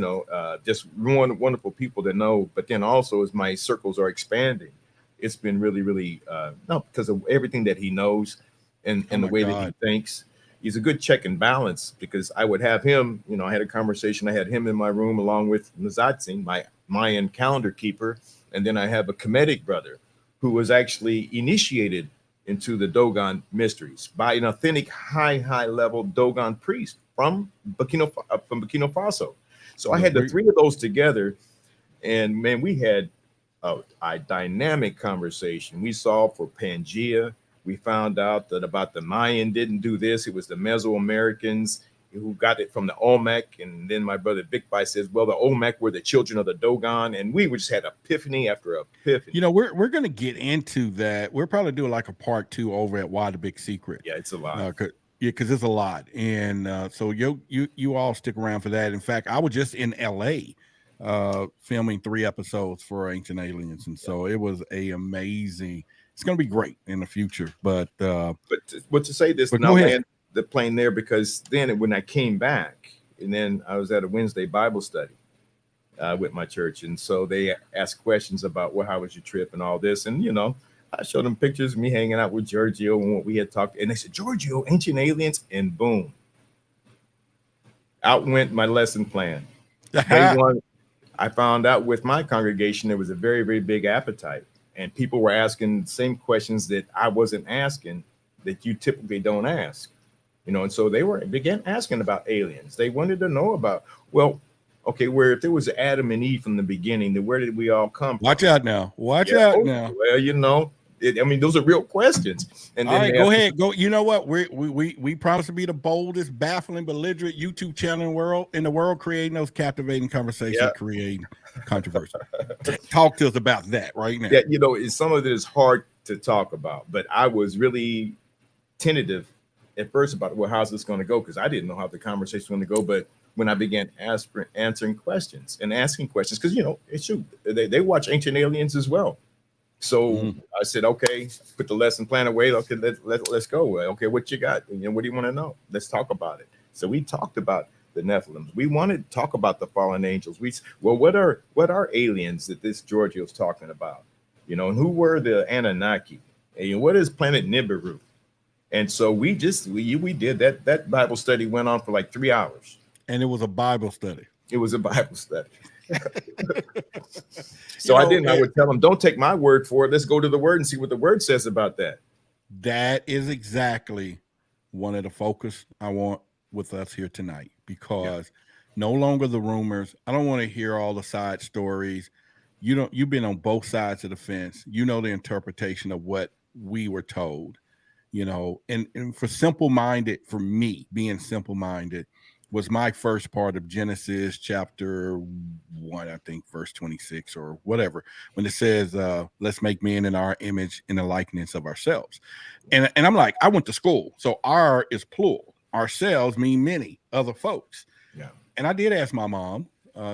just wonderful people to know. But then also as my circles are expanding, it's been really, really, because of everything that he knows and the way that he thinks. He's a good check and balance, because I would have him, I had a conversation. I had him in my room along with Mazatsin, my Mayan calendar keeper. And then I have a Kemetic brother who was actually initiated into the Dogon mysteries by an authentic high level Dogon priest from Burkina Faso. So I had the three of those together, and man, we had a dynamic conversation. We solved for Pangea. We found out that about the Mayan didn't do this. It was the Mesoamericans who got it from the Olmec. And then my brother Vic Bai says, well, the Olmec were the children of the Dogon. And we just had epiphany after epiphany. We're going to get into that. We'll probably do like a part 2 over at Why the Big Secret. Yeah, it's a lot. Yeah, because it's a lot, and so you all stick around for that. In fact, I was just in L.A. Filming 3 episodes for Ancient Aliens, and so it was a amazing. It's going to be great in the future, but to say this, but and I'll go ahead. land the plane there, because then when I came back, and then I was at a Wednesday Bible study with my church, and so they asked questions about, well, how was your trip and all this, and I showed them pictures of me hanging out with Giorgio and what we had talked, and they said, Giorgio, Ancient Aliens, and boom, out went my lesson plan. Day one, I found out with my congregation there was a very, very big appetite, and people were asking the same questions that I wasn't asking, that you typically don't ask, and so they began asking about aliens. They wanted to know about, well, okay, where if there was Adam and Eve from the beginning, then where did we all come from? Watch out now. Watch out now. Well, I mean, those are real questions. And then all right, go ahead. Go. You know what? We promise to be the boldest, baffling, belligerent YouTube channel in the world, creating those captivating conversations, creating controversy. Talk to us about that right now. Yeah, some of it is hard to talk about, but I was really tentative at first about, well, how's this going to go? Because I didn't know how the conversation was going to go. But when I began answering questions and asking questions, because they watch Ancient Aliens as well. So I said, okay, put the lesson plan away. Okay, let's go. Okay, what you got? What do you want to know? Let's talk about it. So we talked about the Nephilims. We wanted to talk about the fallen angels. What are aliens that this Giorgio's talking about? And who were the Anunnaki? And what is planet Nibiru? And so we did that. That Bible study went on for like 3 hours. And it was a Bible study. It was a Bible study. So I would tell them, don't take my word for it. Let's go to the word and see what the word says about that. That is exactly one of the focus I want with us here tonight, because no longer the rumors. I don't want to hear all the side stories. You've been on both sides of the fence. You know the interpretation of what we were told, and for me, being simple-minded was my first part of Genesis chapter 1, I think verse 26 or whatever, when it says, let's make man in our image, in the likeness of ourselves. And I'm like, I went to school. So our is plural. Ourselves mean many other folks. Yeah. And I did ask my mom,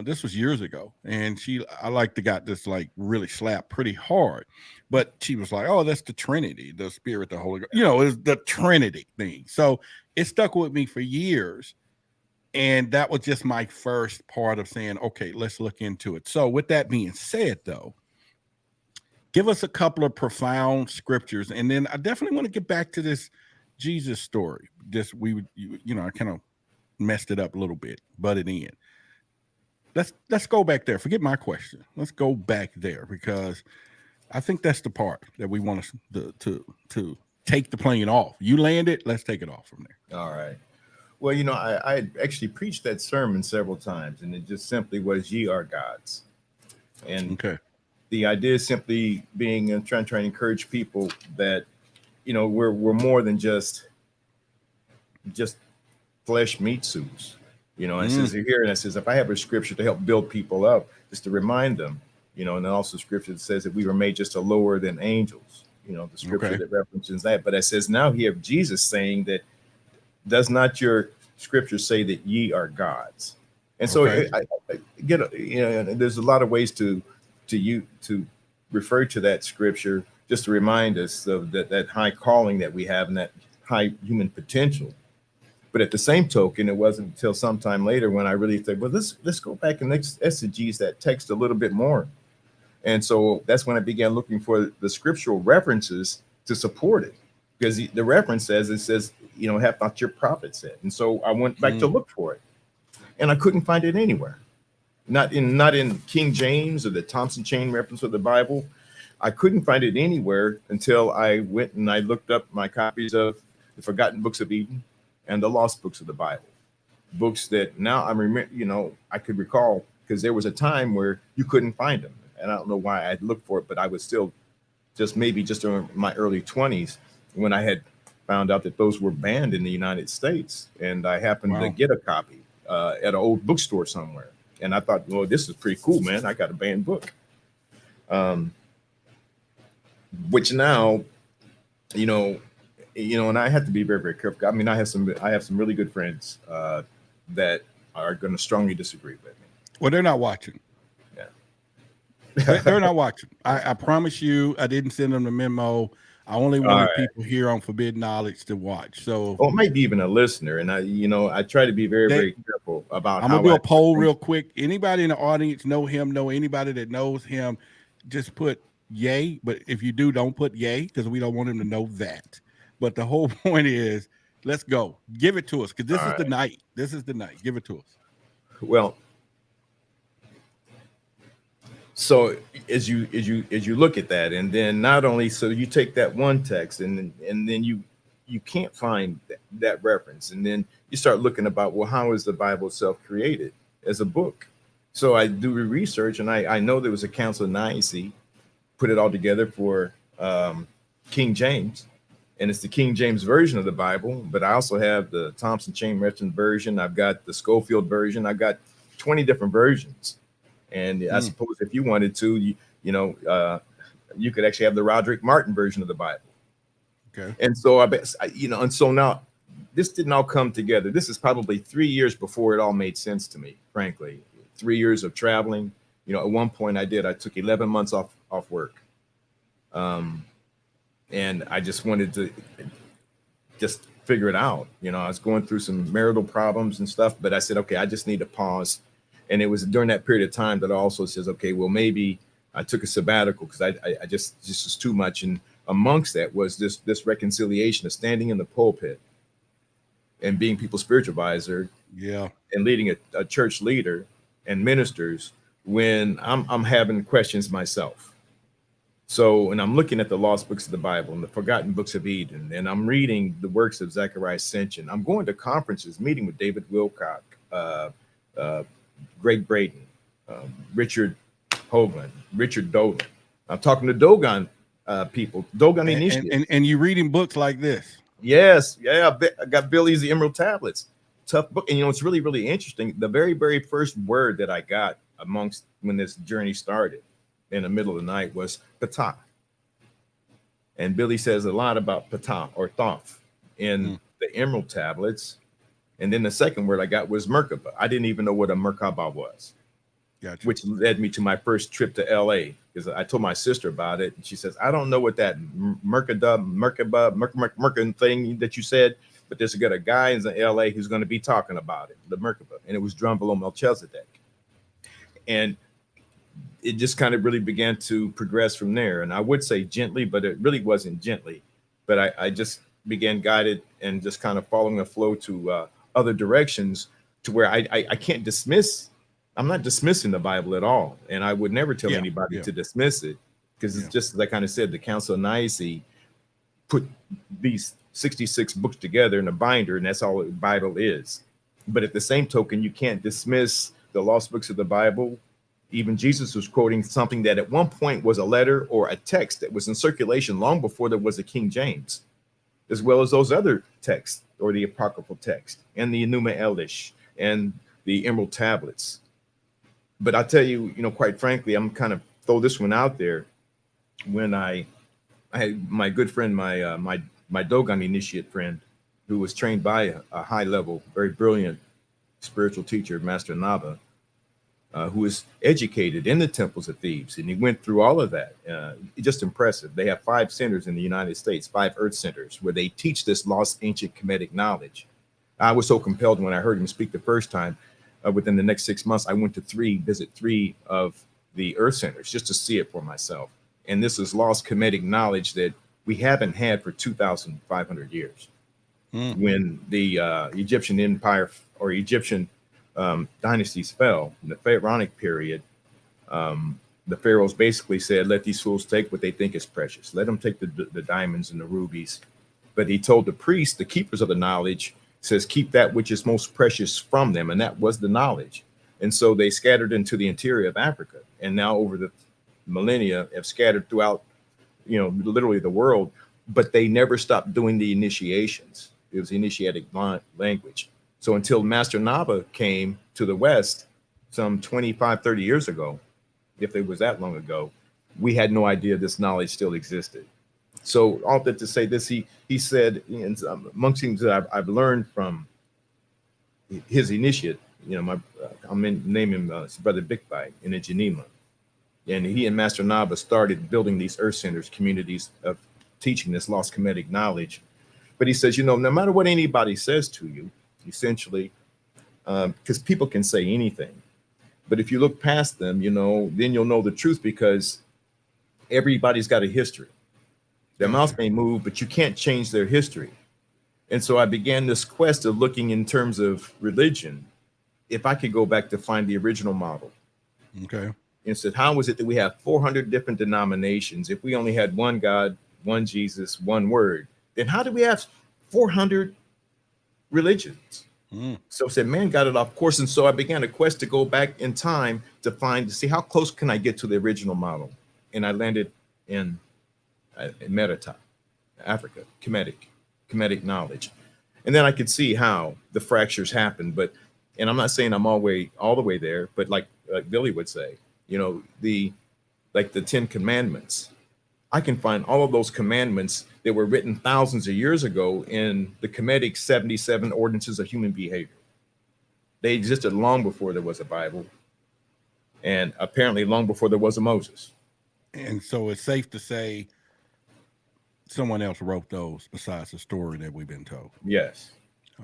this was years ago, and I got this like really slapped pretty hard, but she was like, oh, that's the Trinity, the Spirit, the Holy Ghost, it's the Trinity thing. So it stuck with me for years. And that was just my first part of saying, okay, let's look into it. So with that being said, though, give us a couple of profound scriptures. And then I definitely want to get back to this Jesus story. I kind of messed it up a little bit, butted in. Let's go back there. Forget my question. Let's go back there, because I think that's the part that we want to take the plane off. You land it, let's take it off from there. All right. Well, I actually preached that sermon several times, and it just simply was, ye are gods. And the idea is simply being trying to encourage people that, we're more than just flesh meat suits. And it says here, and it says, if I have a scripture to help build people up, just to remind them, and then also scripture that says that we were made just a lower than angels, the scripture that references that. But it says, now here of Jesus saying that, does not your scripture say that ye are gods? And so I get, there's a lot of ways to refer to that scripture, just to remind us of that high calling that we have and that high human potential. But at the same token, it wasn't until sometime later when I really said, well, let's go back and exegese that text a little bit more. And so that's when I began looking for the scriptural references to support it. Because the reference says, have not your prophet said. And so I went back to look for it, and I couldn't find it anywhere. Not in King James or the Thompson Chain reference of the Bible. I couldn't find it anywhere until I went and I looked up my copies of the Forgotten Books of Eden and the Lost Books of the Bible. Books that now I could recall, because there was a time where you couldn't find them. And I don't know why I'd looked for it, but I was still just in my early 20s when I had found out that those were banned in the United States. And I happened to get a copy at an old bookstore somewhere. And I thought, well, this is pretty cool, man. I got a banned book. Which now, and I have to be very, very careful. I mean, I have some really good friends that are going to strongly disagree with me. Well, they're not watching. Yeah. They're not watching. I promise you, I didn't send them the memo. I only wanted people here on Forbidden Knowledge to watch. So, well, it might be even a listener, and I try to be very, very careful about. I'm gonna do a poll real quick. Anybody in the audience know him? Know anybody that knows him? Just put yay. But if you do, don't put yay because we don't want him to know that. But the whole point is, let's go. Give it to us because this is the night. This is the night. Give it to us. Well, so as you look at that, and then not only so you take that one text, and then you can't find that reference, and then you start looking about, well, how is the Bible itself created as a book? So I do research, and I know there was a Council of Nicaea, put it all together for King James, and it's the King James version of the Bible. But I also have the Thompson Chain Merchant version. I've got the Schofield version. I've got 20 different versions. And I suppose if you wanted to, you could actually have the Roderick Martin version of the Bible. Okay. And so and so now this didn't all come together. This is probably 3 years before it all made sense to me, frankly. 3 years of traveling. At one point I took 11 months off work. And I just wanted to just figure it out. I was going through some marital problems and stuff, but I said, okay, I just need to pause. And it was during that period of time that I also says, okay, well, maybe I took a sabbatical because I just was too much. And amongst that was this reconciliation of standing in the pulpit and being people's spiritual advisor, and leading a church leader and ministers when I'm having questions myself. So, and I'm looking at the lost books of the Bible and the forgotten books of Eden, and I'm reading the works of Zechariah Ascension. I'm going to conferences, meeting with David Wilcock, Greg Braden, Richard Hoagland, Richard Dogan. I'm talking to Dogon people, Dogon initiates. And you reading books like this. Yes. Yeah. I got Billy's The Emerald Tablets. Tough book. And it's really, really interesting. The very, very first word that I got amongst when this journey started in the middle of the night was Ptah. And Billy says a lot about Ptah or Thoth in the Emerald Tablets. And then the second word I got was Merkaba. I didn't even know what a Merkaba was. Gotcha. Which led me to my first trip to LA because I told my sister about it. And she says, I don't know what that Merkaba thing that you said, but there's got a guy in LA who's going to be talking about it, the Merkaba. And it was Drumvalo Melchizedek. And it just kind of really began to progress from there. And I would say gently, but it really wasn't gently. But I just began guided and just kind of following the flow to other directions to where I can't dismiss. I'm not dismissing the Bible at all. And I would never tell anybody to dismiss it because it's just, as I kind of said, the Council of Nicaea put these 66 books together in a binder, and that's all the Bible is. But at the same token, you can't dismiss the lost books of the Bible. Even Jesus was quoting something that at one point was a letter or a text that was in circulation long before there was a King James, as well as those other texts or the apocryphal text and the Enuma Elish and the Emerald Tablets. But I tell you, quite frankly, I'm kind of throw this one out there. When I had my good friend, my Dogon initiate friend, who was trained by a high level, very brilliant spiritual teacher, Master Nava, who was educated in the temples of Thebes. And he went through all of that. Just impressive. They have 5 centers in the United States, 5 earth centers, where they teach this lost ancient Kemetic knowledge. I was so compelled when I heard him speak the first time. Within the next 6 months, I went to visit three of the earth centers just to see it for myself. And this is lost Kemetic knowledge that we haven't had for 2,500 years. When the Egyptian empire or Egyptian dynasties fell in the pharaonic period, the pharaohs basically said, let these fools take what they think is precious. Let them take the diamonds and the rubies. But he told the priests, the keepers of the knowledge, says, keep that which is most precious from them. And that was the knowledge. And so they scattered into the interior of Africa. And now over the millennia have scattered throughout, literally the world, but they never stopped doing the initiations. It was the initiatic language. So until Master Nava came to the West some 25, 30 years ago, if it was that long ago, we had no idea this knowledge still existed. So all that to say this, he said, and amongst things that I've learned from his initiate, I'll name him Brother Bigby in Geneva. And he and Master Naba started building these earth centers, communities of teaching this lost Kemetic knowledge. But he says, no matter what anybody says to you, essentially, because people can say anything. But if you look past them, then you'll know the truth, because everybody's got a history. Their mouth may move, but you can't change their history. And so I began this quest of looking in terms of religion, if I could go back to find the original model. Okay. And said, how is it that we have 400 different denominations? If we only had one God, one Jesus, one word, then how do we have 400 religions? So I said, man got it off course. And so I began a quest to go back in time to see how close can I get to the original model. And I landed in Merita, Africa, Kemetic knowledge. And then I could see how the fractures happened. And I'm not saying I'm all the way there, but like Billy would say, the 10 Commandments, I can find all of those commandments that were written thousands of years ago in the Kemetic 77 ordinances of human behavior. They existed long before there was a Bible, and apparently long before there was a Moses. And so it's safe to say someone else wrote those besides the story that we've been told. Yes.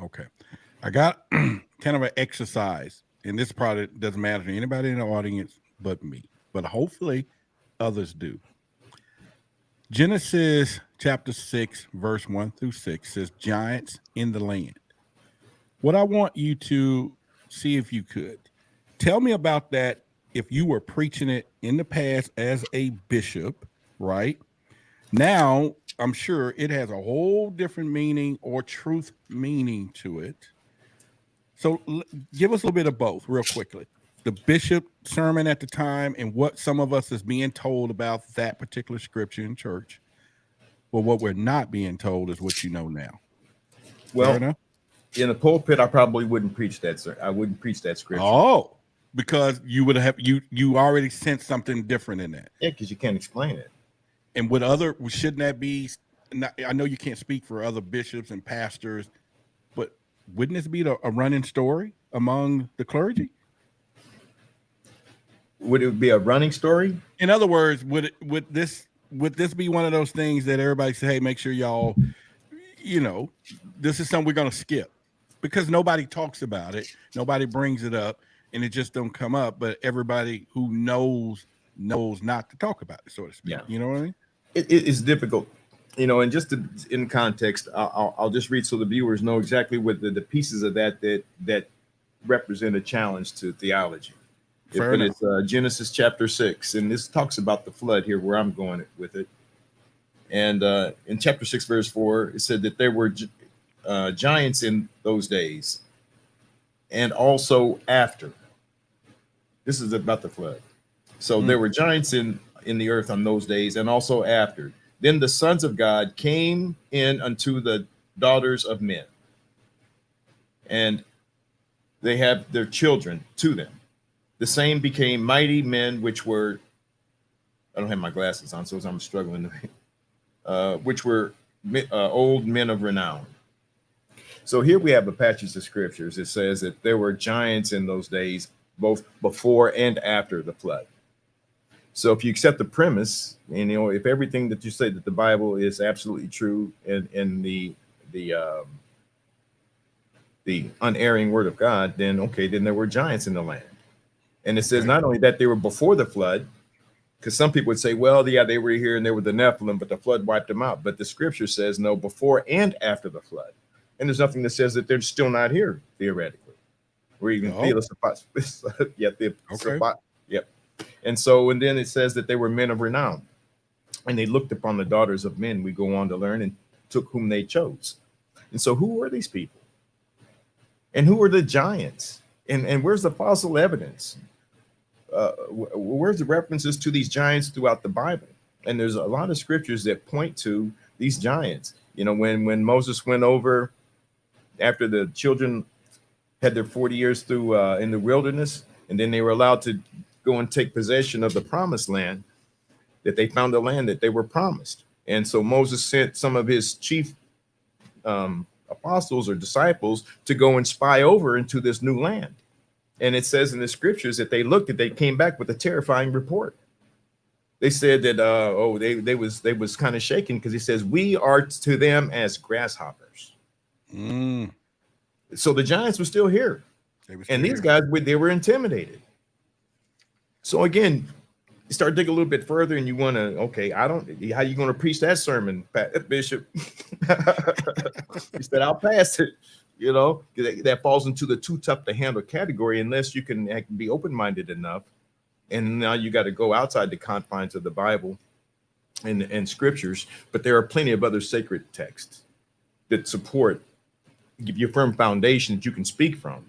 Okay. I got kind of an exercise, and this probably doesn't matter to anybody in the audience but me, but hopefully others do. Genesis chapter 6, verse 1-6 says, giants in the land. What I want you to see, if you could, tell me about that if you were preaching it in the past as a bishop, right? Now, I'm sure it has a whole different meaning or truth meaning to it. So give us a little bit of both real quickly. The bishop sermon at the time and what some of us is being told about that particular scripture in church. Well, what we're not being told is what you know now. Well, in the pulpit, I probably wouldn't preach that, sir. I wouldn't preach that scripture. Oh, because you would have you already sensed something different in that. Yeah, because you can't explain it. And shouldn't that be? I know you can't speak for other bishops and pastors, but wouldn't this be a running story among the clergy? Would it be a running story? In other words, would this be one of those things that everybody say, hey, make sure y'all, this is something we're going to skip, because nobody talks about it, nobody brings it up, and it just don't come up. But everybody who knows not to talk about it, so to speak. Yeah. You know what I mean? It is difficult, and just in context, I'll just read so the viewers know exactly what the pieces of that represent a challenge to theology. It's Genesis chapter 6, and this talks about the flood here, where I'm going with it. And in chapter 6, verse 4, it said that there were giants in those days, and also after. This is about the flood. So there were giants in the earth on those days, and also after. Then the sons of God came in unto the daughters of men, and they have their children to them. The same became mighty men, which were, I don't have my glasses on, so I'm struggling, which were old men of renown. So here we have a passage of scriptures. It says that there were giants in those days, both before and after the flood. So if you accept the premise, and if everything that you say that the Bible is absolutely true, and the unerring word of God, then there were giants in the land. And it says not only that they were before the flood, because some people would say, well, yeah, they were here and they were the Nephilim, but the flood wiped them out. But the scripture says no, before and after the flood. And there's nothing that says that they're still not here, theoretically. Or even Yep. And then it says that they were men of renown. And they looked upon the daughters of men, we go on to learn, and took whom they chose. And so who were these people? And who were the giants? And where's the fossil evidence? Where's the references to these giants throughout the Bible? And there's a lot of scriptures that point to these giants. When Moses went over after the children had their 40 years through in the wilderness, and then they were allowed to go and take possession of the promised land, that they found the land that they were promised. And so Moses sent some of his chief apostles or disciples to go and spy over into this new land. And it says in the scriptures that they looked at, they came back with a terrifying report. They said that they was kind of shaken because he says, we are to them as grasshoppers. So the giants were still here. And these guys, they were intimidated. So again, you start digging a little bit further and you want to, okay, how you going to preach that sermon, Bishop? He said, I'll pass it. You know, that falls into the too tough to handle category unless you can be open-minded enough. And now you got to go outside the confines of the Bible and scriptures. But there are plenty of other sacred texts that give you a firm foundation that you can speak from.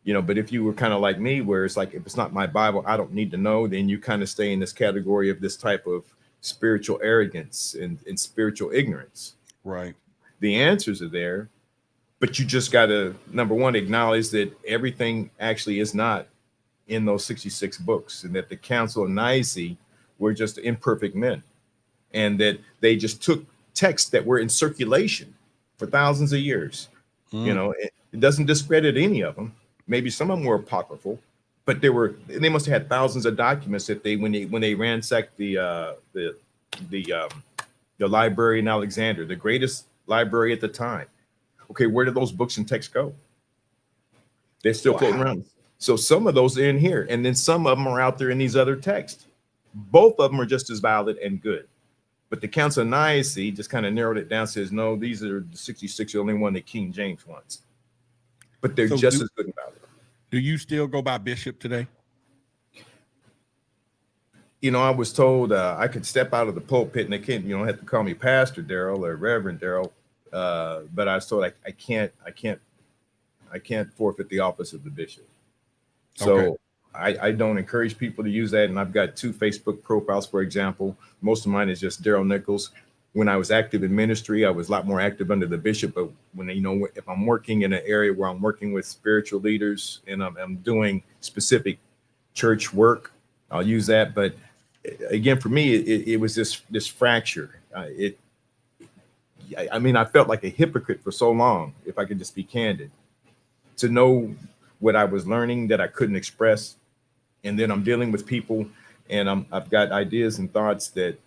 You know, but if you were kind of like me, where it's like, if it's not my Bible, I don't need to know, then you kind of stay in this category of this type of spiritual arrogance and spiritual ignorance. Right. The answers are there. But you just got to, number one, acknowledge that everything actually is not in those 66 books, and that the Council of Nicaea were just imperfect men, and that they just took texts that were in circulation for thousands of years. You know, it doesn't discredit any of them. Maybe some of them were apocryphal, but they must have had thousands of documents that when they ransacked the library in Alexandria, the greatest library at the time. Okay, where did those books and texts go? They're still floating around. So some of those are in here, and then some of them are out there in these other texts. Both of them are just as valid and good. But the Council of Nicaea just kind of narrowed it down, says, no, these are the 66, the only one that King James wants. But they're just as good and valid. Do you still go by Bishop today? You know, I was told I could step out of the pulpit and they can't, you don't have to call me Pastor Darrell or Reverend Darrell. But I was told I can't forfeit the office of the bishop. So okay. I don't encourage people to use that. And I've got 2 Facebook profiles, for example. Most of mine is just Darrell Nicholls. When I was active in ministry, I was a lot more active under the bishop. But when, you know, if I'm working in an area where I'm working with spiritual leaders and I'm doing specific church work, I'll use that. But again, for me, it was this fracture. I mean, I felt like a hypocrite for so long, if I could just be candid, to know what I was learning that I couldn't express. And then I'm dealing with people and I've got ideas and thoughts that,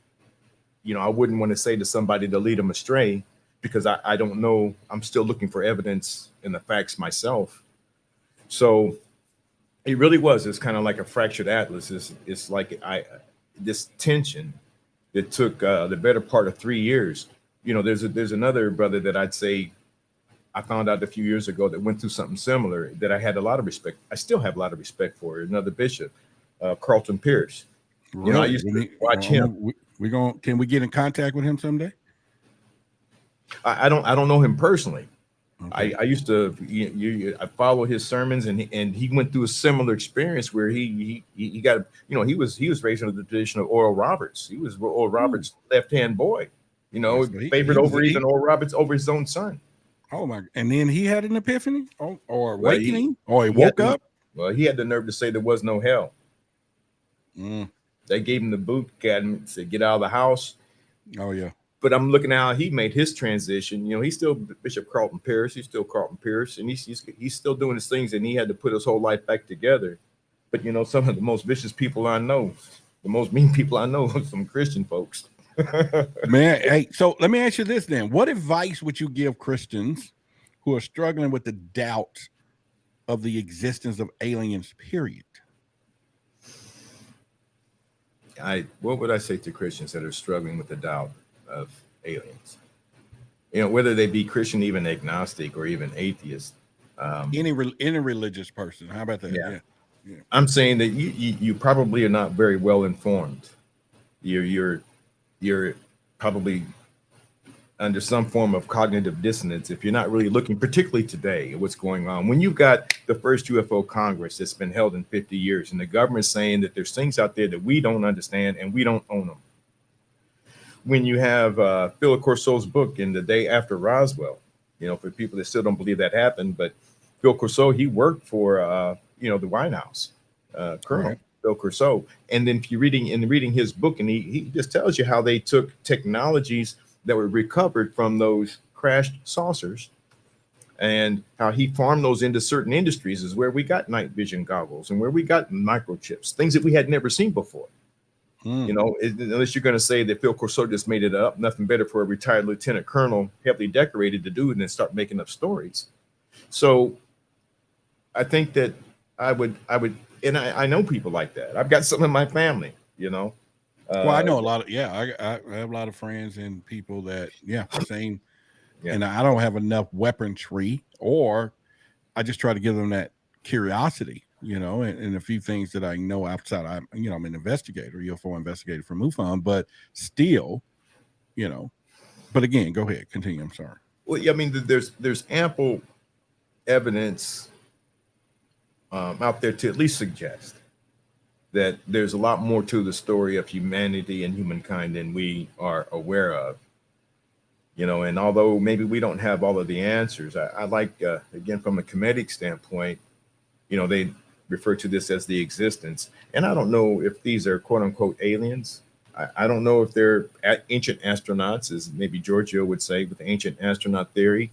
you know, I wouldn't want to say to somebody to lead them astray because I don't know. I'm still looking for evidence in the facts myself. So it really was. It's kind of like a fractured atlas. It's like this tension that took the better part of 3 years. You know, there's another brother that I'd say I found out a few years ago that went through something similar that I had a lot of respect. I still have a lot of respect for. Another bishop, Carlton Pierce. Really? You know, I used to watch him. Can we get in contact with him someday? I don't know him personally. Okay. I used to I follow his sermons and he went through a similar experience where he got, you know, he was raised under the tradition of Oral Roberts. He was Oral Roberts' left-hand boy. You know, favored over even Oral Roberts over his own son. Oh my! And then he had an epiphany, or awakening, or he woke up. Well, he had the nerve to say there was no hell. They gave him the boot, said get out of the house. Oh yeah. But I'm looking at how he made his transition. You know, he's still Bishop Carlton Pierce. He's still Carlton Pierce, and he's still doing his things. And he had to put his whole life back together. But you know, some of the most vicious people I know, the most mean people I know, are some Christian folks. Man, hey, so let me ask you this then. What advice would you give Christians who are struggling with the doubt of the existence of aliens, period? What would I say to Christians that are struggling with the doubt of aliens? You know, whether they be Christian, even agnostic, or even atheist. Any religious person. How about that? Yeah. I'm saying that you probably are not very well informed. You're probably under some form of cognitive dissonance if you're not really looking, particularly today, at what's going on. When you've got the first UFO Congress that's been held in 50 years, and the government's saying that there's things out there that we don't understand and we don't own them. When you have Phil Corso's book in The Day After Roswell, you know, for people that still don't believe that happened, but Phil Corso, he worked for, the White House, Colonel. Phil Corso. And then if you're reading his book, and he just tells you how they took technologies that were recovered from those crashed saucers, and how he farmed those into certain industries, is where we got night vision goggles and where we got microchips, things that we had never seen before. You know, unless you're going to say that Phil Corso just made it up, nothing better for a retired lieutenant colonel, heavily decorated, to do, and then start making up stories. So I think that I would, and I know people like that. I've got some in my family, you know. Well, I know a lot of, I have a lot of friends and people that, same. Yeah. And I don't have enough weaponry, or I just try to give them that curiosity, you know, and a few things that I know outside. I'm an investigator, UFO investigator from MUFON, but still, you know. But again, go ahead, continue. I'm sorry. Well, I mean, there's ample evidence out there to at least suggest that there's a lot more to the story of humanity and humankind than we are aware of. You know, and although maybe we don't have all of the answers, I like, again, from a comedic standpoint, you know, they refer to this as the existence. And I don't know if these are quote unquote aliens. I don't know if they're ancient astronauts, as maybe Giorgio would say, with the ancient astronaut theory.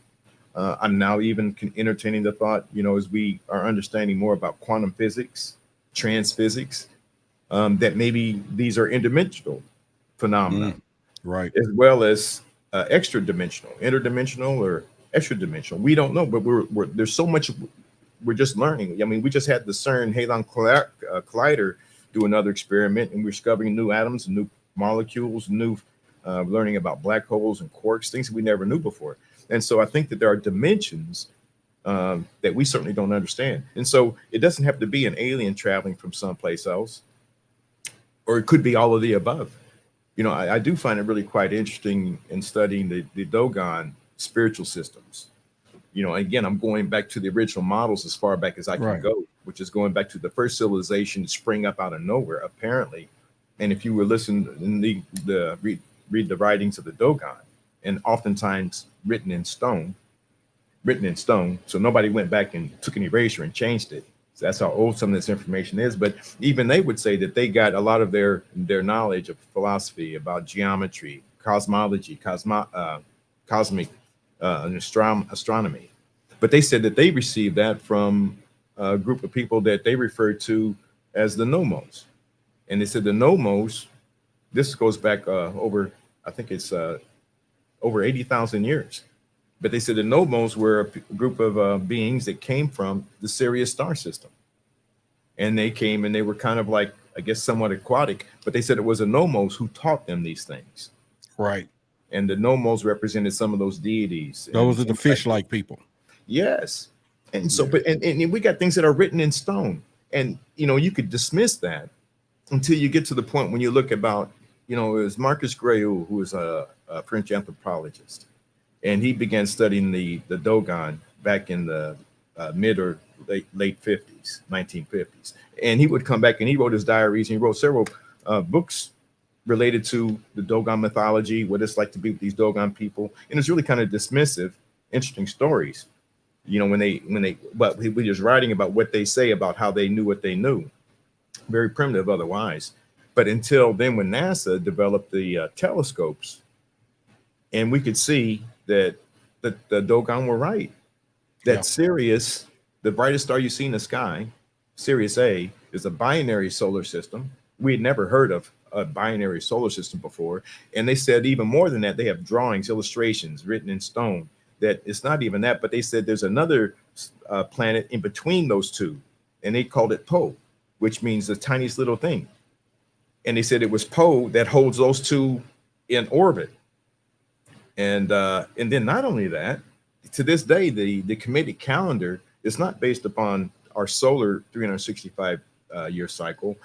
I'm now even entertaining the thought, you know, as we are understanding more about quantum physics, transphysics, that maybe these are interdimensional phenomena, right? As well as extra dimensional, interdimensional, or extra dimensional. We don't know, but we're there's so much we're just learning. I mean, we just had the CERN Hadron Collider do another experiment, and we're discovering new atoms and new molecules, new learning about black holes and quarks, things that we never knew before. And so I think that there are dimensions that we certainly don't understand. And so it doesn't have to be an alien traveling from someplace else, or it could be all of the above. You know, I do find it really quite interesting in studying the Dogon spiritual systems. You know, again, I'm going back to the original models as far back as I can go, which is going back to the first civilization to spring up out of nowhere, apparently. And if you were listening and read the writings of the Dogon, and oftentimes written in stone, so nobody went back and took an eraser and changed it. So that's how old some of this information is. But even they would say that they got a lot of their knowledge of philosophy about geometry, cosmology, cosmic astronomy. But they said that they received that from a group of people that they referred to as the Nomos. And they said the Nomos, this goes back over, I think it's over 80,000 years. But they said the Nomos were a group of beings that came from the Sirius star system. And they came and they were kind of like, I guess, somewhat aquatic, but they said it was the Nomos who taught them these things. Right. And the Nomos represented some of those deities. Those are the fish-like people. Yes. And so, but and we got things that are written in stone. And, you know, you could dismiss that until you get to the point when you look about, you know, it was Marcus Greuel, who was a French anthropologist. And he began studying the Dogon back in the mid or late 50s, 1950s. And he would come back and he wrote his diaries, and he wrote several books related to the Dogon mythology, what it's like to be with these Dogon people. And it's really kind of dismissive, interesting stories. You know, but he was just writing about what they say about how they knew what they knew. Very primitive otherwise. But until then, when NASA developed the telescopes, and we could see that the Dogon were right, that Sirius, the brightest star you see in the sky, Sirius A, is a binary solar system. We had never heard of a binary solar system before. And they said even more than that, they have drawings, illustrations written in stone, that it's not even that, but they said there's another planet in between those two, and they called it Po, which means the tiniest little thing. And they said it was Po that holds those two in orbit. And then not only that, to this day, the Kemetic calendar is not based upon our solar 365 year cycle.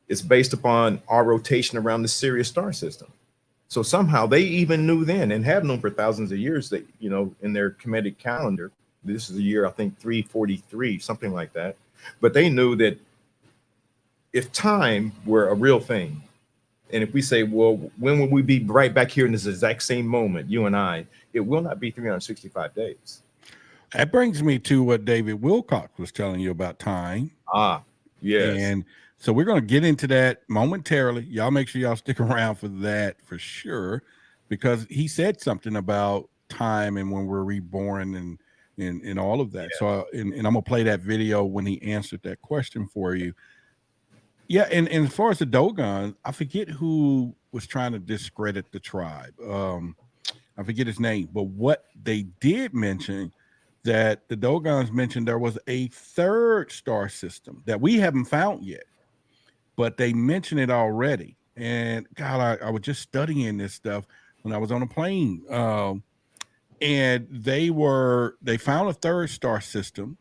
It's based upon our rotation around the Sirius star system. So somehow they even knew then, and have known for thousands of years, that, you know, in their Kemetic calendar, this is the year, I think, 343, something like that. But they knew that if time were a real thing, and if we say, well, when will we be right back here in this exact same moment, you and I, it will not be 365 days. That brings me to what David Wilcock was telling you about time. Yes. And So we're going to get into that momentarily. Y'all make sure y'all stick around for that for sure, because he said something about time and when we're reborn and all of that. So and I'm gonna play that video when he answered that question for you. Yeah, and as far as the Dogons, I forget who was trying to discredit the tribe. I forget his name, but what they did mention that the Dogons mentioned there was a third star system that we haven't found yet, but they mentioned it already. And God, I was just studying this stuff when I was on a plane. And they found a third star system.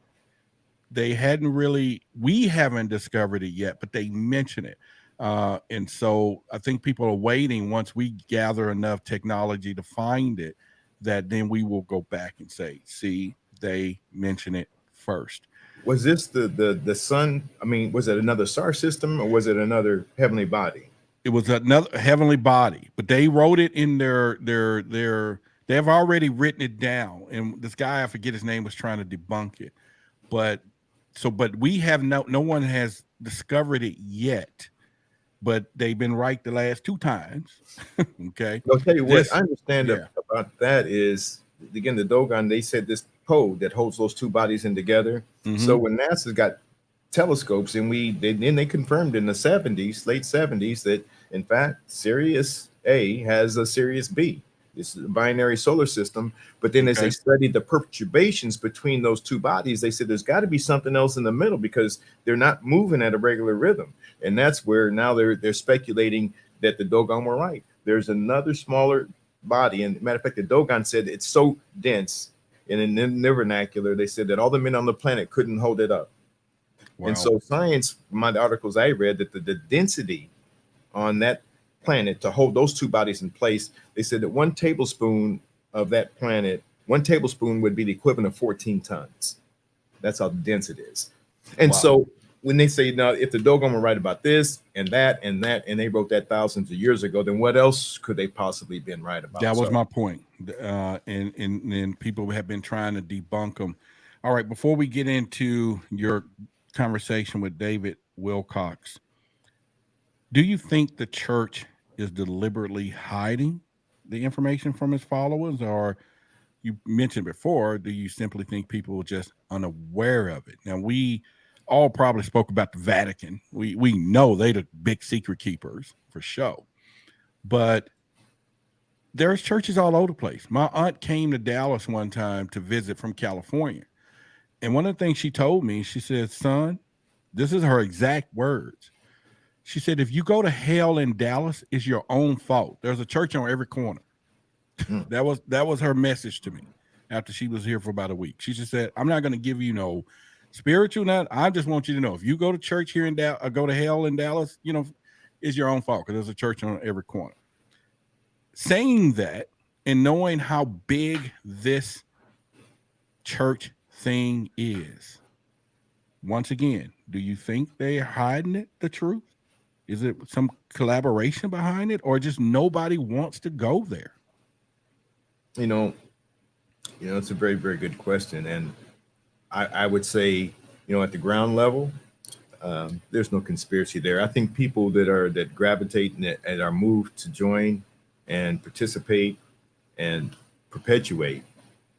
We haven't discovered it yet, but they mention it. And so I think people are waiting once we gather enough technology to find it, that then we will go back and say, see, they mention it first. Was this the sun? I mean, was it another star system or was it another heavenly body? It was another heavenly body, but they wrote it in their they have already written it down. And this guy, I forget his name, was trying to debunk it. But we have no one has discovered it yet, but they've been right the last 2 times. Okay. I'll tell you what I understand about that is, again, the Dogon, they said this pole that holds those 2 bodies in together. So when NASA's got telescopes, and they confirmed in the late 70s, that in fact Sirius A has a Sirius B. It's a binary solar system. But then as they studied the perturbations between those 2 bodies, they said there's got to be something else in the middle, because they're not moving at a regular rhythm. And that's where now they're speculating that the Dogon were right. There's another smaller body. And matter of fact, the Dogon said it's so dense, and in their vernacular, they said that all the men on the planet couldn't hold it up. Wow. And so science, my articles I read, that the density on that planet to hold those 2 bodies in place, they said that 1 tablespoon of that planet, 1 tablespoon would be the equivalent of 14 tons. That's how dense it is. And so when they say, now, if the Dogon were right about this and that and that, and they wrote that thousands of years ago, then what else could they possibly been right about? That was my point. And people have been trying to debunk them. All right, before we get into your conversation with David Wilcox, do you think the church is deliberately hiding the information from its followers? Or, you mentioned before, do you simply think people are just unaware of it? Now, we all probably spoke about the Vatican. We know they're the big secret keepers for sure. But there's churches all over the place. My aunt came to Dallas one time to visit from California. And one of the things she told me, she said, son, this is her exact words. She said, if you go to hell in Dallas, it's your own fault. There's a church on every corner. That was her message to me after she was here for about a week. She just said, I'm not going to give you no spiritual nut. I just want you to know, if you go to church here in Dallas, go to hell in Dallas, it's your own fault, because there's a church on every corner. Saying that and knowing how big this church thing is, once again, do you think they're hiding it, the truth? Is it some collaboration behind it, or just nobody wants to go there? It's a very, very good question. And I would say, at the ground level, there's no conspiracy there. I think people that gravitate and are moved to join and participate and perpetuate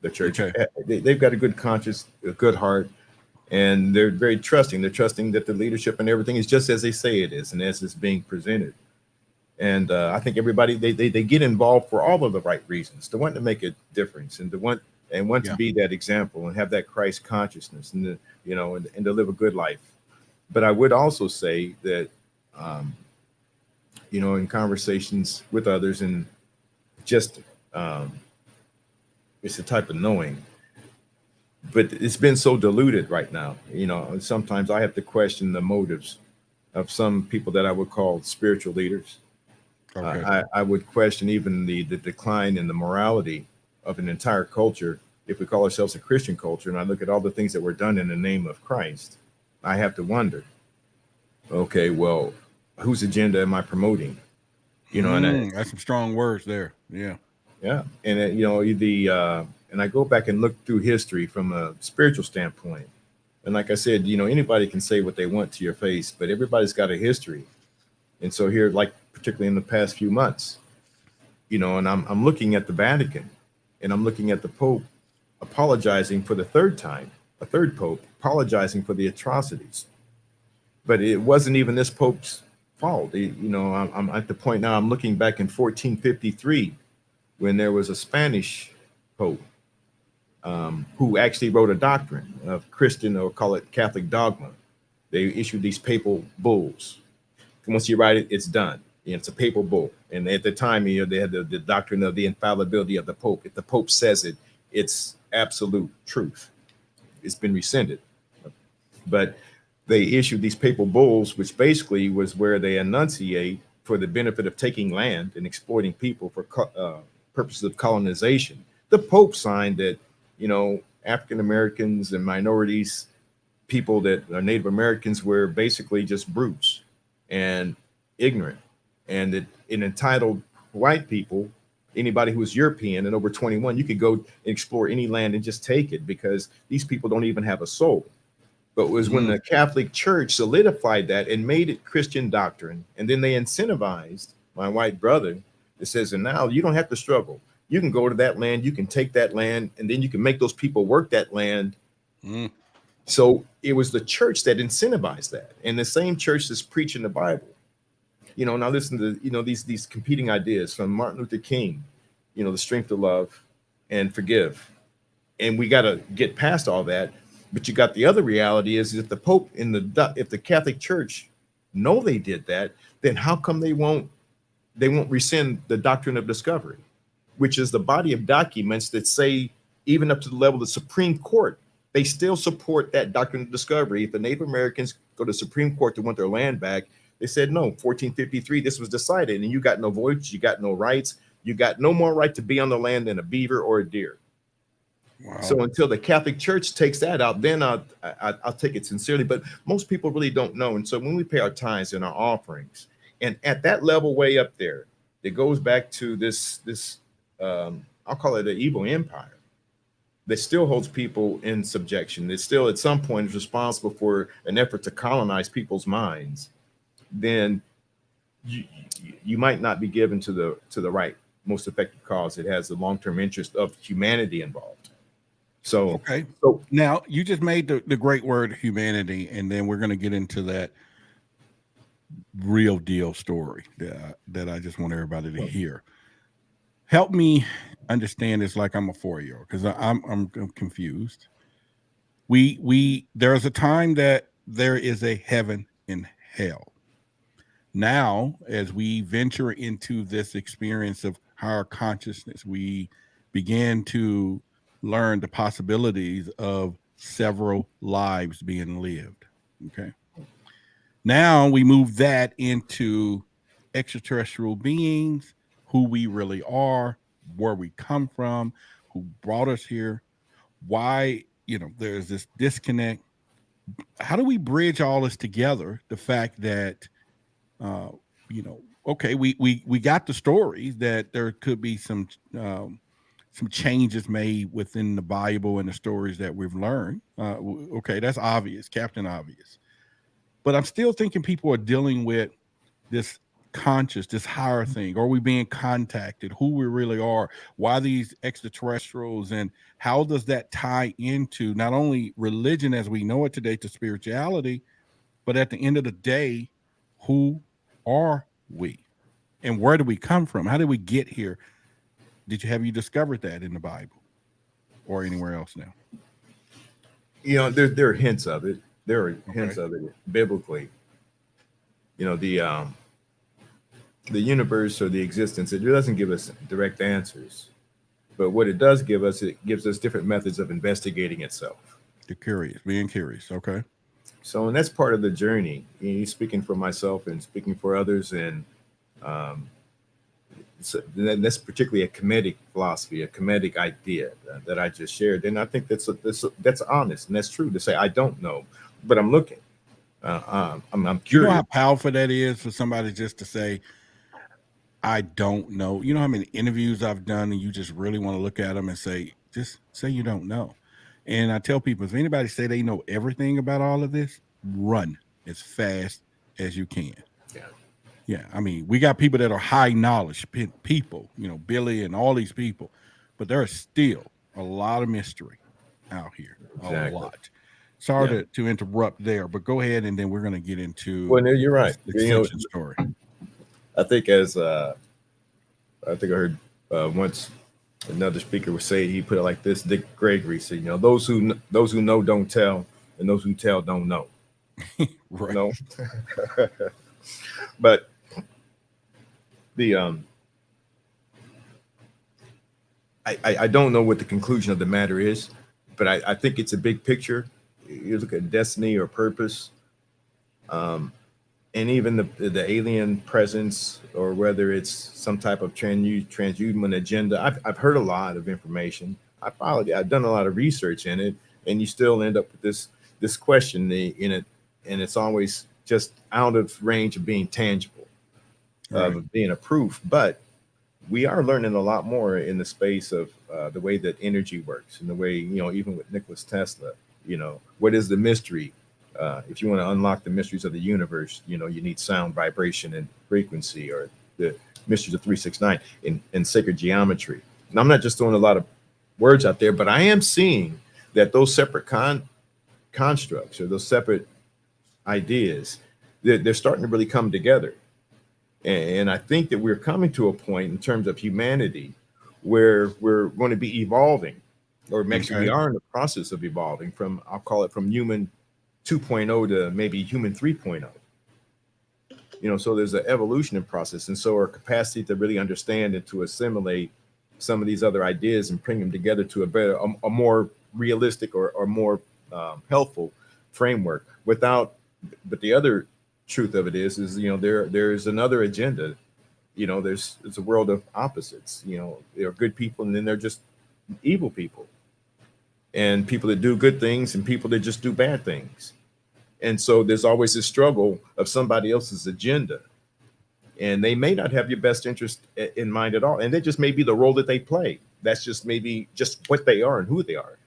the church, they've got a good conscience, a good heart, and they're very trusting. They're trusting that the leadership and everything is just as they say it is, and as it's being presented. And I think everybody, they get involved for all of the right reasons, to want to make a difference, and to want to be that example, and have that Christ consciousness, and and to live a good life. But I would also say that, in conversations with others, and just it's a type of knowing. But it's been so diluted right now. Sometimes I have to question the motives of some people that I would call spiritual leaders. Okay. I would question even the decline in the morality of an entire culture. If we call ourselves a Christian culture, and I look at all the things that were done in the name of Christ, I have to wonder, okay, well, whose agenda am I promoting? And that's some strong words there. Yeah. Yeah. And and I go back and look through history from a spiritual standpoint. And like I said, anybody can say what they want to your face, but everybody's got a history. And so here, like particularly in the past few months, and I'm looking at the Vatican, and I'm looking at the Pope apologizing for the third time, a third Pope apologizing for the atrocities. But it wasn't even this Pope's fault. I'm at the point now, I'm looking back in 1453 when there was a Spanish Pope who actually wrote a doctrine of Christian, or call it Catholic dogma. They issued these papal bulls. And once you write it, it's done. It's a papal bull. And at the time, they had the doctrine of the infallibility of the Pope. If the Pope says it, it's absolute truth. It's been rescinded. But they issued these papal bulls, which basically was where they enunciate for the benefit of taking land and exploiting people for purposes of colonization. The Pope signed that, African Americans and minorities, people that are Native Americans, were basically just brutes and ignorant, and that it entitled white people, anybody who was European and over 21, you could go and explore any land and just take it, because these people don't even have a soul. But it was when the Catholic Church solidified that and made it Christian doctrine, and then they incentivized my white brother. It says, and now you don't have to struggle. You can go to that land, you can take that land, and then you can make those people work that land. So it was the church that incentivized that, and the same church that's preaching the Bible. Now listen to these competing ideas from Martin Luther King, the strength to love and forgive, and we got to get past all that. But you got the other reality is, if the Pope if the Catholic Church know they did that, then how come they won't rescind the doctrine of discovery, which is the body of documents that say, even up to the level of the Supreme Court, they still support that doctrine of discovery. If the Native Americans go to the Supreme Court to want their land back, they said, no, 1453, this was decided, and you got no voice, you got no rights, you got no more right to be on the land than a beaver or a deer. Wow. So until the Catholic Church takes that out, then I'll take it sincerely. But most people really don't know. And so when we pay our tithes and our offerings, and at that level way up there, it goes back to this I'll call it an evil empire that still holds people in subjection. That still at some point is responsible for an effort to colonize people's minds. Then you might not be given to the right, most effective cause. It has the long-term interest of humanity involved. So, okay. So now you just made the great word humanity, and then we're going to get into that real deal story that I just want everybody to hear. Help me understand this like I'm a 4-year-old, because I'm confused. There's a time that there is a heaven and hell. Now, as we venture into this experience of higher consciousness, we begin to learn the possibilities of several lives being lived. Okay. Now we move that into extraterrestrial beings, who we really are, where we come from, who brought us here, why, there's this disconnect. How do we bridge all this together? The fact that, okay, we got the stories that there could be some changes made within the Bible and the stories that we've learned. Okay, that's obvious, Captain Obvious. But I'm still thinking people are dealing with this conscious, this higher thing. Are we being contacted? Who we really are? Why these extraterrestrials? And how does that tie into not only religion as we know it today to spirituality, but at the end of the day, who are we? And where do we come from? How did we get here? Have you discovered that in the Bible or anywhere else now? There are hints of it. There are hints of it biblically. The universe or the existence, it doesn't give us direct answers. But what it does give us, it gives us different methods of investigating itself. Being curious. Okay. So, and that's part of the journey. Speaking for myself and speaking for others, and so that's particularly a Kemetic philosophy, a Kemetic idea that I just shared. And I think that's honest and that's true to say, I don't know, but I'm looking. I'm curious. You know how powerful that is for somebody just to say, I don't know. You know how many interviews I've done and you just really want to look at them and say, just say you don't know. And I tell people, if anybody say they know everything about all of this, run as fast as you can. Yeah. Yeah, I mean, we got people that are high knowledge people, Billy and all these people, but there is still a lot of mystery out here. Exactly. A lot. Sorry to interrupt there, but go ahead, and then we're going to get into. Well, no, you're right. The Ascension story. I think I heard once another speaker would say, he put it like this: Dick Gregory said, those who know don't tell, and those who tell don't know. Right. No. But the I don't know what the conclusion of the matter is, but I think it's a big picture. You look at destiny or purpose, and even the alien presence, or whether it's some type of transhuman agenda. I've heard a lot of information. I've done a lot of research in it, and you still end up with this question in it, and it's always just out of range of being tangible, of being a proof. But we are learning a lot more in the space of the way that energy works, and the way, even with Nikola Tesla, what is the mystery? If you want to unlock the mysteries of the universe, you need sound, vibration, and frequency, or the mysteries of 369 in sacred geometry. And I'm not just throwing a lot of words out there, but I am seeing that those separate constructs, or those separate ideas, they're starting to really come together. And I think that we're coming to a point in terms of humanity where we're going to be evolving, or actually we are in the process of evolving from, I'll call it, from human 2.0 to maybe human 3.0. So there's an evolution in process. And so our capacity to really understand and to assimilate some of these other ideas and bring them together to a more realistic or more helpful framework but the other truth of it is there's another agenda. It's a world of opposites. There are good people, and then they're just evil people, and people that do good things, and people that just do bad things. And so there's always this struggle of somebody else's agenda, and they may not have your best interest in mind at all, and that just may be the role that they play. That's just maybe just what they are and who they are.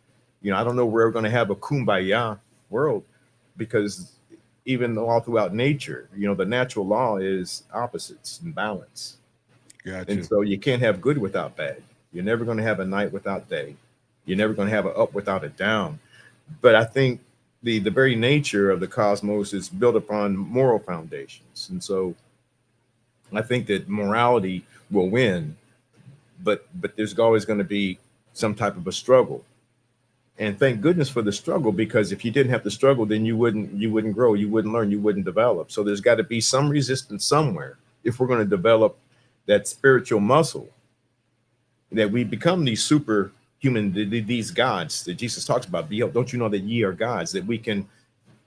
I don't know where we're going to have a kumbaya world, because even all throughout nature, the natural law is opposites and balance. Gotcha. And so you can't have good without bad. You're never going to have a night without day. You're never going to have an up without a down. But I think the very nature of the cosmos is built upon moral foundations. And so I think that morality will win, but there's always going to be some type of a struggle. And thank goodness for the struggle, because if you didn't have the struggle, then you wouldn't grow, you wouldn't learn, you wouldn't develop. So there's got to be some resistance somewhere if we're going to develop that spiritual muscle, that we become these superhuman, these gods that Jesus talks about. Don't you know that ye are gods? That we can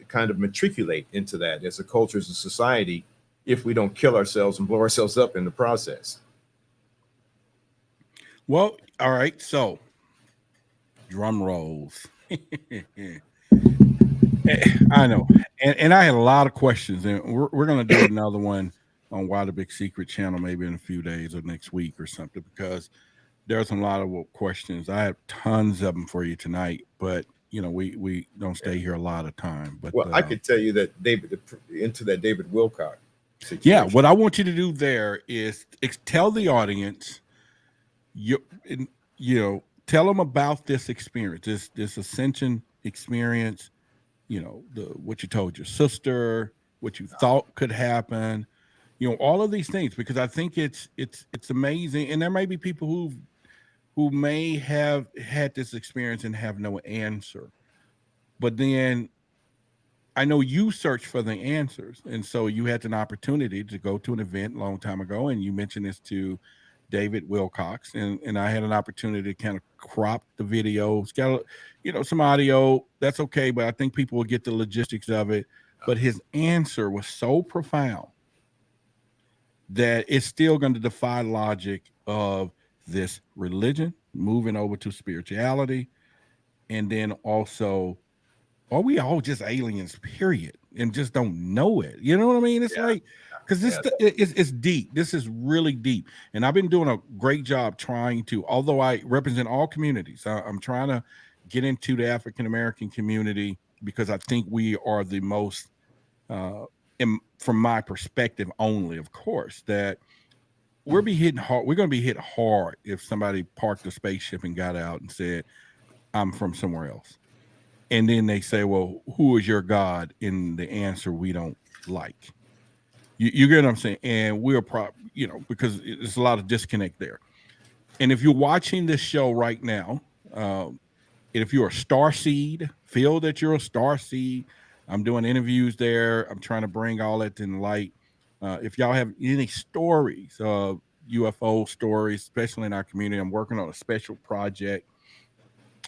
kind of matriculate into that as a culture, as a society, if we don't kill ourselves and blow ourselves up in the process. Well, all right, so drum rolls. I know, and I had a lot of questions, and we're going to do another one on Why the Big Secret channel, maybe in a few days or next week or something, because there's a lot of questions. I have tons of them for you tonight, but we don't stay here a lot of time. But I could tell you that David Wilcock situation. Yeah, what I want you to do there is tell the audience, tell them about this experience, this Ascension experience, what you told your sister, what you thought could happen, all of these things, because I think it's amazing. And there may be people who may have had this experience and have no answer, but then I know you searched for the answers. And so you had an opportunity to go to an event a long time ago, and you mentioned this to David Wilcox, and I had an opportunity to kind of crop the video. It's got some audio. That's okay, but I think people will get the logistics of it. But his answer was so profound that it's still going to defy logic of this religion moving over to spirituality, and then also, are we all just aliens, period, and just don't know it? You know what I mean? It's like, because it's deep. This is really deep. And I've been doing a great job trying to, although I represent all communities, I'm trying to get into the African American community because I think we are the most, from my perspective only, of course, that we're going to be hit hard if somebody parked a spaceship and got out and said, I'm from somewhere else. And then they say, well, who is your God? And the answer we don't like. You get what I'm saying? And we're because there's a lot of disconnect there. And if you're watching this show right now, if you're a star seed, feel that you're a star seed. I'm doing interviews there. I'm trying to bring all that in light. If y'all have any stories, UFO stories, especially in our community, I'm working on a special project.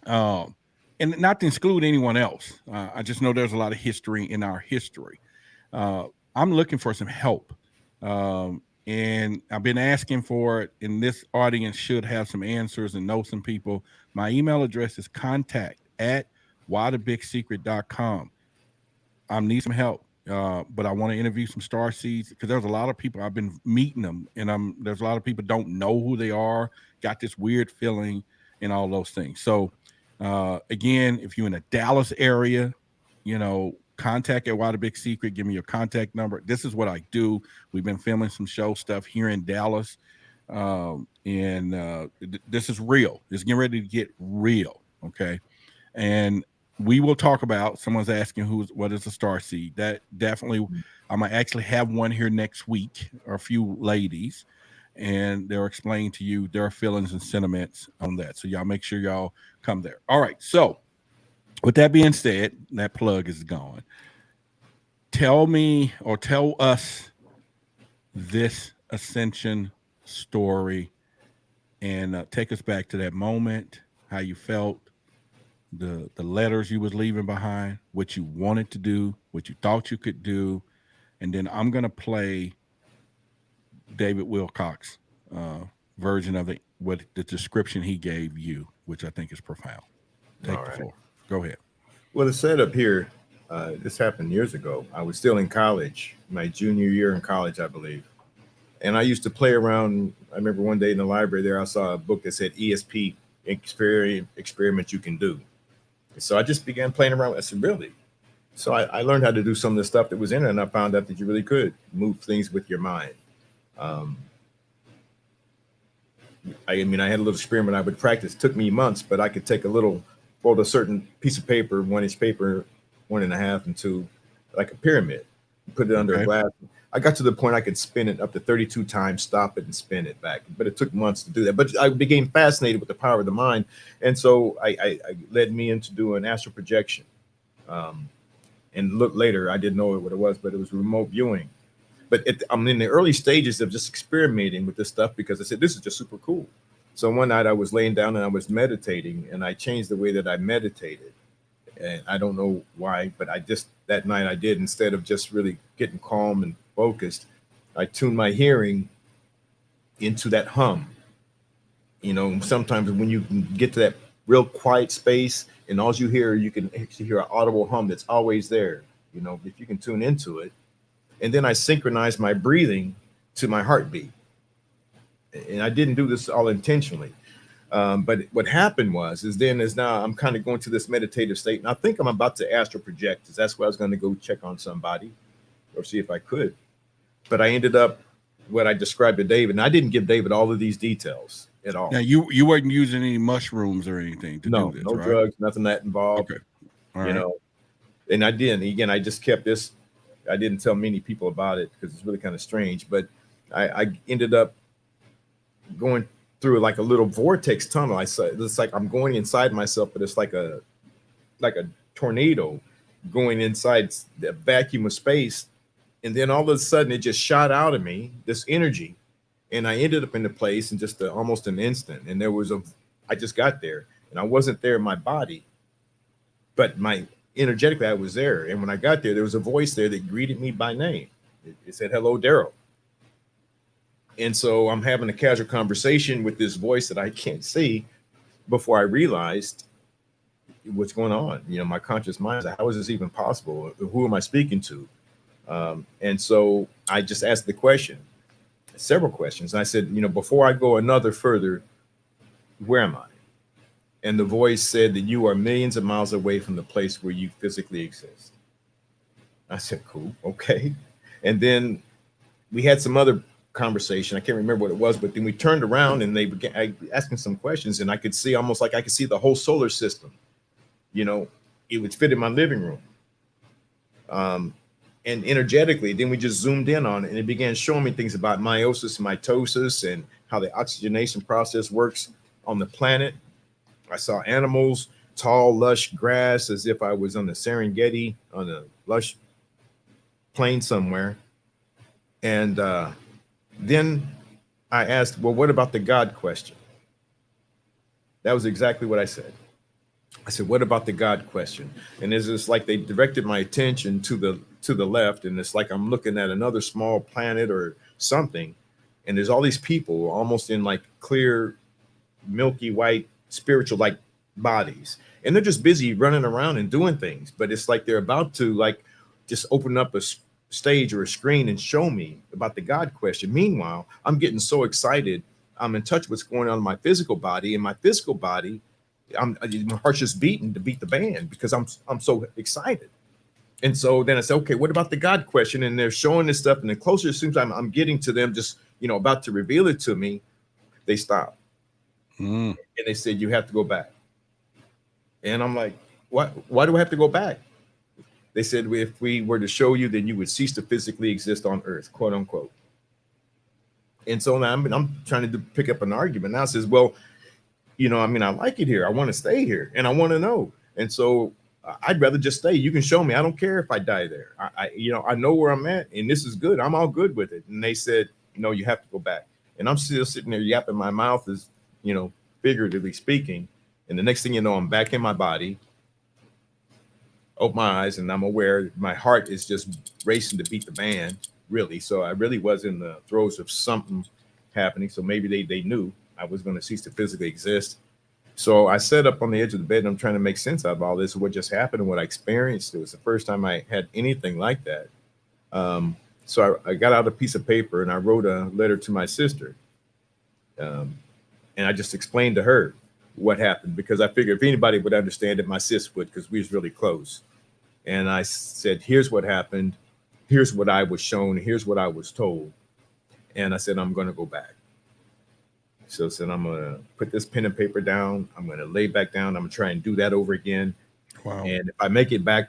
And not to exclude anyone else. I just know there's a lot of history in our history. I'm looking for some help. And I've been asking for it, and this audience should have some answers and know some people. My email address is contact@whythebigsecret.com. I need some help, but I want to interview some star seeds because there's a lot of people. I've been meeting them, and there's a lot of people don't know who they are, got this weird feeling, and all those things. So, again, if you're in the Dallas area, contact at Why the Big Secret. Give me your contact number. This is what I do. We've been filming some show stuff here in Dallas, and this is real. It's getting ready to get real, okay? And we will talk about, someone's asking what is a star seed. That definitely, I'm going to actually have one here next week, or a few ladies, and they'll explain to you their feelings and sentiments on that. So y'all make sure y'all come there. All right, so with that being said, that plug is gone. Tell me or tell us this Ascension story and take us back to that moment, how you felt, the letters you was leaving behind, what you wanted to do, what you thought you could do. And then I'm going to play David Wilcox's version of what the description he gave you, which I think is profound. Take the floor. Go ahead. Well, the setup here, this happened years ago. I was still in college, my junior year in college, I believe. And I used to play around. I remember one day in the library there, I saw a book that said ESP experiment you can do. So I just began playing around. I said, really? So I learned how to do some of the stuff that was in it, and I found out that you really could move things with your mind. I had a little experiment I would practice. It took me months, but I could take fold a certain piece of paper, 1-inch paper, 1.5 and 2, like a pyramid, put it under a glass. I got to the point I could spin it up to 32 times, stop it, and spin it back. But it took months to do that. But I became fascinated with the power of the mind. And so I led me into doing astral projection. And look later, I didn't know what it was, but it was remote viewing. But I'm in the early stages of just experimenting with this stuff because I said, this is just super cool. So one night I was laying down and I was meditating, and I changed the way that I meditated. And I don't know why, but that night I did, instead of just really getting calm and focused, I tuned my hearing into that hum. Sometimes when you can get to that real quiet space and all you hear, you can actually hear an audible hum that's always there, if you can tune into it. And then I synchronized my breathing to my heartbeat. And I didn't do this all intentionally. But what happened is now I'm kind of going to this meditative state. And I think I'm about to astral project, because that's where I was going to go check on somebody or see if I could. But I ended up what I described to David. And I didn't give David all of these details at all. Now, you weren't using any mushrooms or anything to do this, no right? drugs, nothing that involved. Okay. All right. And I didn't. Again, I just kept this. I didn't tell many people about it because it's really kind of strange. But I ended up going through like a little vortex tunnel. It's like I'm going inside myself, but it's like a tornado going inside the vacuum of space. And then all of a sudden it just shot out of me, this energy. And I ended up in the place in just almost an instant. And I just got there, and I wasn't there in my body, but energetically I was there. And when I got there was a voice there that greeted me by name. It said, "Hello, Darrell." And so I'm having a casual conversation with this voice that I can't see before I realized what's going on. My conscious mind is like, how is this even possible? Who am I speaking to? And so I just asked the question, several questions. I said, before I go another further, where am I? And the voice said that you are millions of miles away from the place where you physically exist. I said, cool, okay. And then we had some other conversation. I can't remember what it was, but then we turned around and they began asking some questions, and I could see almost like I could see the whole solar system. You know, it would fit in my living room. And energetically, then we just zoomed in on it, and it began showing me things about meiosis and mitosis and how the oxygenation process works on the planet. I saw animals, tall, lush grass, as if I was on the Serengeti on a lush plain somewhere. And then I asked, well, what about the God question? That was exactly what I said. I said, what about the God question? And it's just like they directed my attention to the left, and it's like I'm looking at another small planet or something, and there's all these people almost in like clear, milky white, spiritual like bodies, and they're just busy running around and doing things, but it's like they're about to like just open up a stage or a screen and show me about the God question. Meanwhile, I'm getting so excited. I'm in touch with what's going on in my physical body, and my physical body, my heart's just beating to beat the band because I'm so excited. And so then I said, okay, what about the God question? And they're showing this stuff, and the closer it seems I'm getting to them, just about to reveal it to me, they stop. And they said, you have to go back. And I'm like, what? Why do I have to go back? They said, if we were to show you, then you would cease to physically exist on earth, quote unquote. And so now I'm trying to pick up an argument. Now it says, well, I like it here. I want to stay here, and I want to know. And so I'd rather just stay. You can show me. I don't care if I die there. I know where I'm at, and this is good. I'm all good with it. And they said, no, you have to go back. And I'm still sitting there yapping. My mouth is, figuratively speaking. And the next thing you know, I'm back in my body. Open my eyes, and I'm aware my heart is just racing to beat the band, really. So I really was in the throes of something happening. So maybe they knew I was going to cease to physically exist. So I sat up on the edge of the bed, and I'm trying to make sense out of all this, what just happened and what I experienced. It was the first time I had anything like that. So I got out a piece of paper, and I wrote a letter to my sister. And I just explained to her what happened, because I figured if anybody would understand it, my sis would, because we was really close. And I said, here's what happened. Here's what I was shown. Here's what I was told. And I said, I'm going to go back. So I said, I'm going to put this pen and paper down. I'm going to lay back down. I'm going to try and do that over again. Wow. And if I make it back,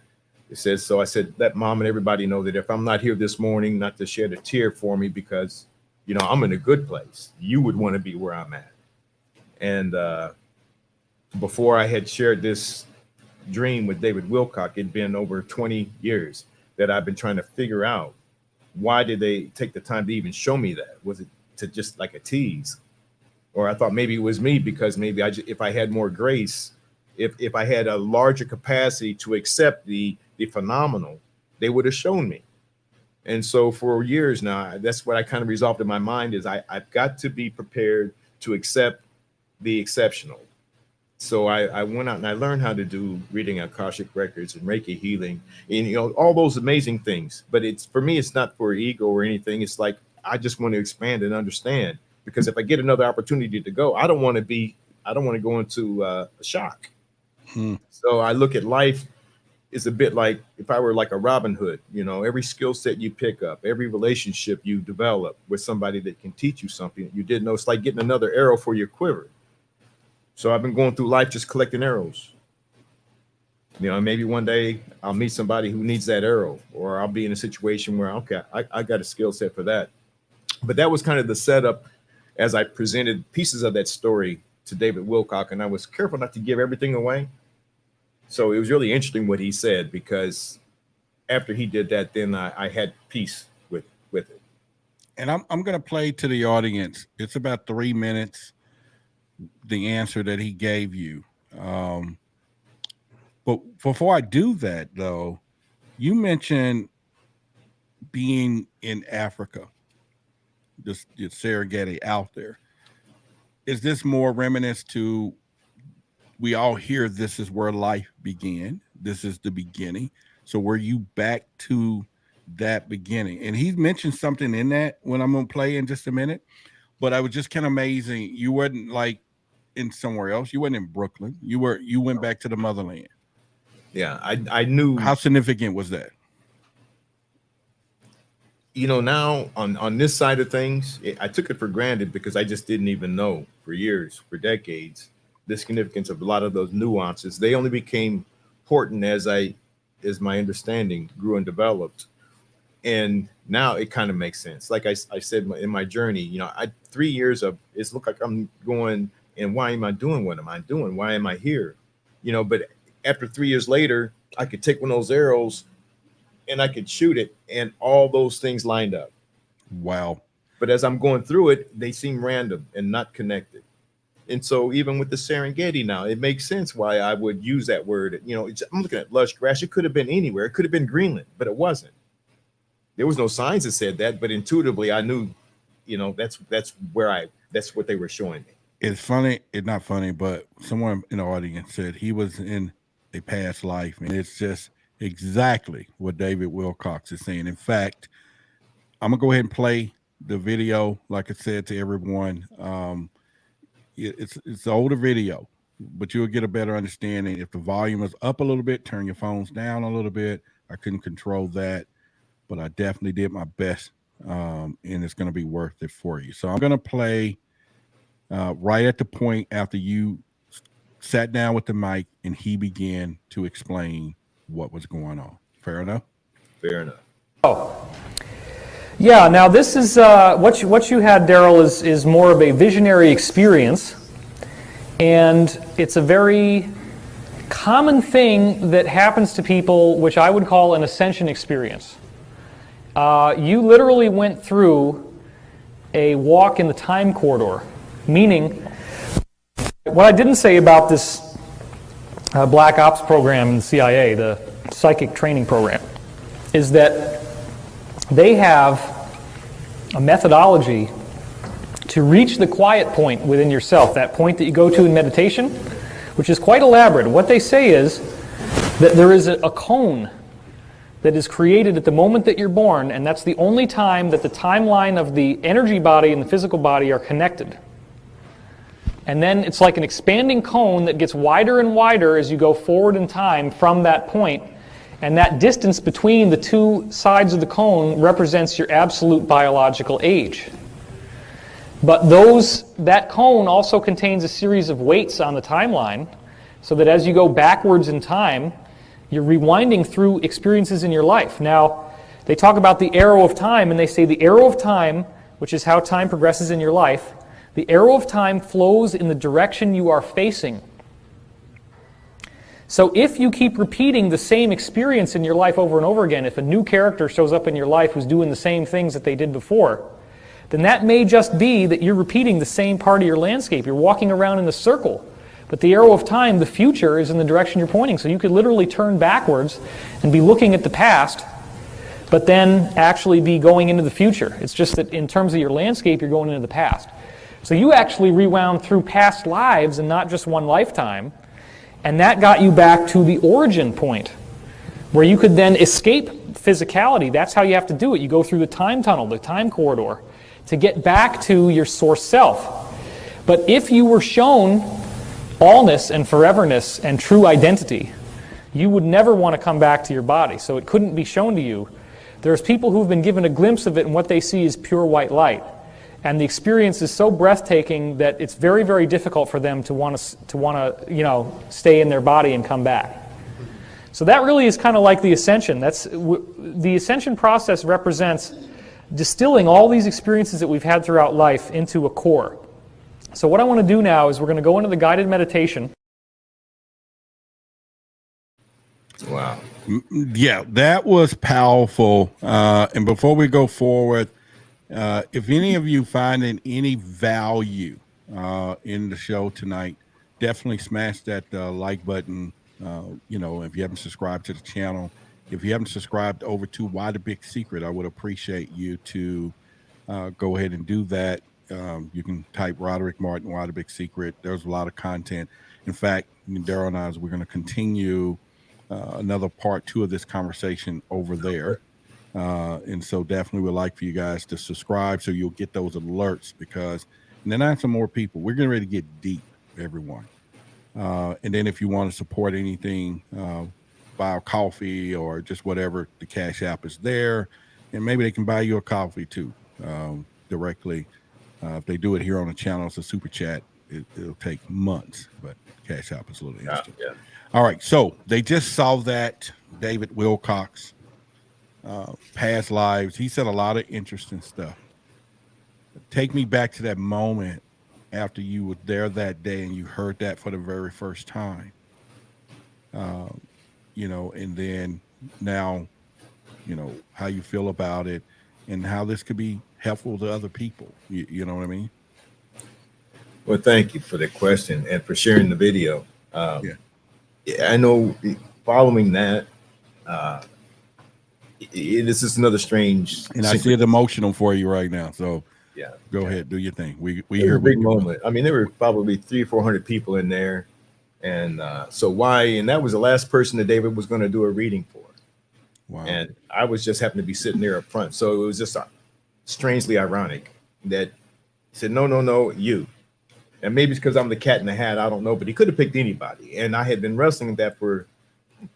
it says, so I said, let mom and everybody know that if I'm not here this morning, not to shed a tear for me, because, I'm in a good place. You would want to be where I'm at. And before I had shared this dream with David Wilcock, it'd been over 20 years that I've been trying to figure out, why did they take the time to even show me that? Was it to just like a tease? Or I thought maybe it was me, because maybe if I had more grace, if I had a larger capacity to accept the phenomenal, they would have shown me. And so for years now, that's what I kind of resolved in my mind, is I've got to be prepared to accept the exceptional. So I went out and I learned how to do reading Akashic records and Reiki healing, and all those amazing things. But for me, it's not for ego or anything. It's like I just want to expand and understand, because if I get another opportunity to go, I don't want to go into a shock. So I look at life as a bit like if I were like a Robin Hood. Every skill set you pick up, every relationship you develop with somebody that can teach you something that you didn't know, it's like getting another arrow for your quiver. So I've been going through life just collecting arrows. Maybe one day I'll meet somebody who needs that arrow, or I'll be in a situation where, okay, I got a skill set for that. But that was kind of the setup as I presented pieces of that story to David Wilcock, and I was careful not to give everything away. So it was really interesting what he said, because after he did that, then I had peace with it. And I'm going to play to the audience. It's about 3 minutes, the answer that he gave you. But before I do that, though, you mentioned being in Africa, the Serengeti out there. Is this more reminiscent to, we all hear this is where life began, this is the beginning. So were you back to that beginning? And he mentioned something in that when I'm going to play in just a minute, but I was just kind of amazing. You weren't like in somewhere else. You weren't in Brooklyn. You went back to the motherland. Yeah, I knew. How significant was that? You know, now on this side of things, I took it for granted because I just didn't even know for years, for decades, the significance of a lot of those nuances. They only became important as my understanding grew and developed. And now it kind of makes sense. Like I said in my journey, you know, 3 years of it's look like I'm going, and why am I doing what am I doing? Why am I here? You know, but after 3 years later, I could take one of those arrows and I could shoot it, and all those things lined up. Wow. But as I'm going through it, they seem random and not connected. And so even with the Serengeti now, it makes sense why I would use that word. You know, I'm looking at lush grass. It could have been anywhere. It could have been Greenland, but it wasn't. There was no signs that said that, but intuitively I knew, you know, that's what they were showing me. It's funny. It's not funny, but someone in the audience said he was in a past life, and it's just exactly what David Wilcox is saying. In fact, I'm gonna go ahead and play the video. Like I said to everyone, it's an older video, but you'll get a better understanding. If the volume is up a little bit, turn your phones down a little bit. I couldn't control that, but I definitely did my best, and it's going to be worth it for you. So I'm going to play right at the point after you sat down with the mic and he began to explain what was going on. Fair enough? Fair enough. Oh, yeah. Now this is what you had, Darrell, is more of a visionary experience, and it's a very common thing that happens to people, which I would call an ascension experience. You literally went through a walk in the time corridor, meaning what I didn't say about this Black Ops program in the CIA, the psychic training program, is that they have a methodology to reach the quiet point within yourself, that point that you go to in meditation, which is quite elaborate. What they say is that there is a cone that is created at the moment that you're born, and that's the only time that the timeline of the energy body and the physical body are connected. And then it's like an expanding cone that gets wider and wider as you go forward in time from that point. And that distance between the two sides of the cone represents your absolute biological age. But that cone also contains a series of weights on the timeline, so that as you go backwards in time, you're rewinding through experiences in your life. Now, they talk about the arrow of time, and they say the arrow of time, which is how time progresses in your life, the arrow of time flows in the direction you are facing. So if you keep repeating the same experience in your life over and over again, if a new character shows up in your life who's doing the same things that they did before, then that may just be that you're repeating the same part of your landscape. You're walking around in a circle. But the arrow of time, the future, is in the direction you're pointing. So you could literally turn backwards and be looking at the past, but then actually be going into the future. It's just that in terms of your landscape, you're going into the past. So you actually rewound through past lives and not just one lifetime, and that got you back to the origin point, where you could then escape physicality. That's how you have to do it. You go through the time tunnel, the time corridor, to get back to your source self. But if you were shown allness and foreverness and true identity, you would never want to come back to your body, so it couldn't be shown to you. There's people who've been given a glimpse of it, and what they see is pure white light. And the experience is so breathtaking that it's very, very difficult for them to want to stay in their body and come back. So that really is kind of like the ascension. The ascension process represents distilling all these experiences that we've had throughout life into a core. So what I want to do now is we're going to go into the guided meditation. Wow. Yeah, that was powerful. And before we go forward, if any of you finding any value in the show tonight, definitely smash that like button. If you haven't subscribed to the channel, if you haven't subscribed over to Why the Big Secret, I would appreciate you to go ahead and do that. You can type Roderick Martin, Why the Big Secret. There's a lot of content. In fact, Darrell and I, we're going to continue another part 2 of this conversation over there. And so definitely would like for you guys to subscribe so you'll get those alerts, and then I have some more people. We're getting ready to get deep. everyone. And then if you want to support anything, buy a coffee or just whatever, the Cash App is there. And maybe they can buy you a coffee too, directly. If they do it here on the channel, it's a super chat. It'll take months, but Cash App is a little instant. Yeah. All right. So they just saw that David Wilcox, past lives. He said a lot of interesting stuff. Take me back to that moment after you were there that day and you heard that for the very first time. And then now, how you feel about it and how this could be helpful to other people. You know what I mean? Well, thank you for the question and for sharing the video. Yeah, I know following that, this is another strange. And I see it emotional for you right now. So yeah, go ahead, do your thing. We hear a big moment. I mean, there were probably 300 or 400 people in there. And so why? And that was the last person that David was going to do a reading for. Wow. And I was just happened to be sitting there up front. So it was just strangely ironic that he said, no, you. And maybe it's because I'm the cat in the hat. I don't know. But he could have picked anybody. And I had been wrestling with that for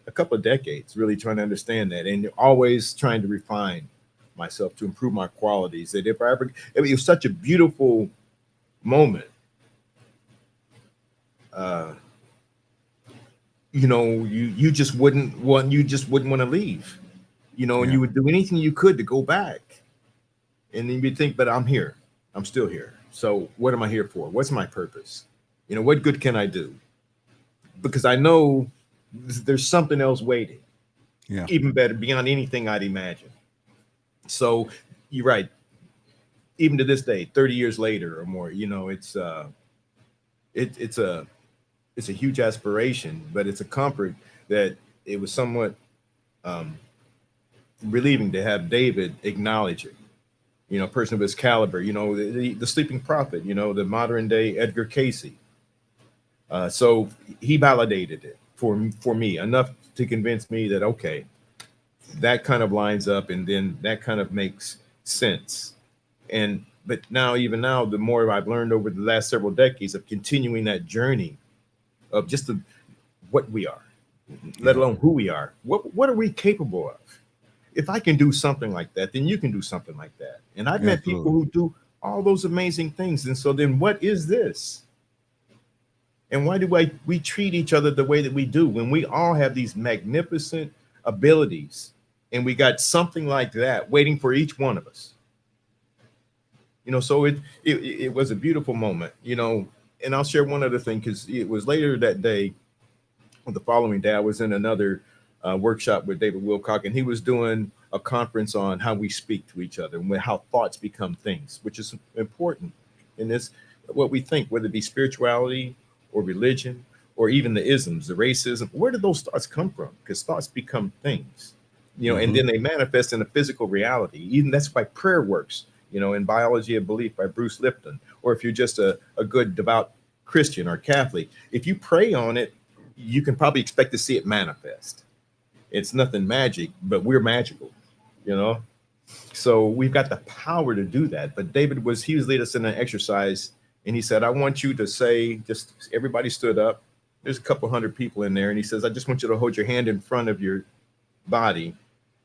a couple of decades, really trying to understand that. And always trying to refine myself to improve my qualities. That if I ever, it was such a beautiful moment. You just wouldn't want to leave, and you would do anything you could to go back. And then you'd think, but I'm here. I'm still here. So what am I here for? What's my purpose? What good can I do? Because I know there's something else waiting. Yeah. Even better, beyond anything I'd imagined. So you're right. Even to this day, 30 years later or more, it's a huge aspiration, but it's a comfort that it was somewhat relieving to have David acknowledge it. A person of his caliber, the sleeping prophet, the modern day Edgar Casey. So he validated it for me enough to convince me that, okay, that kind of lines up and then that kind of makes sense. But even now, the more I've learned over the last several decades of continuing that journey of just what we are, let alone who we are. What are we capable of? If I can do something like that, then you can do something like that. And I've met people who do all those amazing things. And so then what is this? And why do we treat each other the way that we do when we all have these magnificent abilities and we got something like that waiting for each one of us? So it was a beautiful moment, and I'll share one other thing because it was later that day, or the following day, I was in another workshop with David Wilcock, and he was doing a conference on how we speak to each other and how thoughts become things, which is important in this, what we think, whether it be spirituality or religion or even the isms, the racism. Where do those thoughts come from? Because thoughts become things, and then they manifest in a physical reality. Even that's why prayer works. In Biology of Belief by Bruce Lipton, or if you're just a good devout Christian or Catholic, if you pray on it, you can probably expect to see it manifest. It's nothing magic, but we're magical, So we've got the power to do that. But David he was leading us in an exercise, and he said, I want you to say, just everybody stood up. There's a couple hundred people in there. And he says, I just want you to hold your hand in front of your body.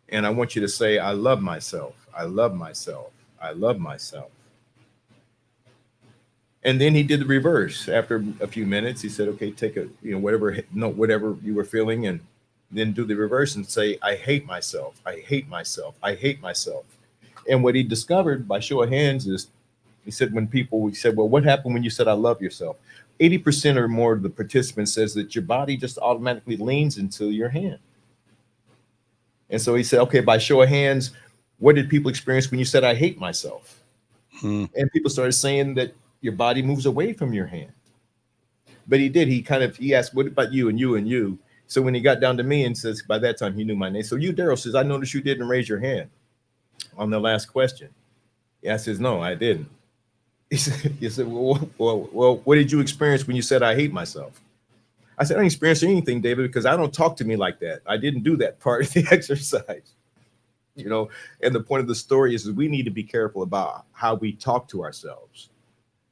And I want you to say, I love myself. I love myself. I love myself. And then he did the reverse. After a few minutes, he said, okay, take whatever you were feeling, and then do the reverse and say, I hate myself. I hate myself. I hate myself. And what he discovered by show of hands is, he said, well, what happened when you said, I love yourself? 80% or more of the participants says that your body just automatically leans into your hand. And so he said, okay, by show of hands, what did people experience when you said, I hate myself? And people started saying that your body moves away from your hand. But he did. He asked, what about you and you and you? So when he got down to me and says, by that time he knew my name. So you, Darrell, says, I noticed you didn't raise your hand on the last question. I says, no, I didn't. He said, well, what did you experience when you said, I hate myself? I said, I didn't experience anything, David, because I don't talk to me like that. I didn't do that part of the exercise. And the point of the story is we need to be careful about how we talk to ourselves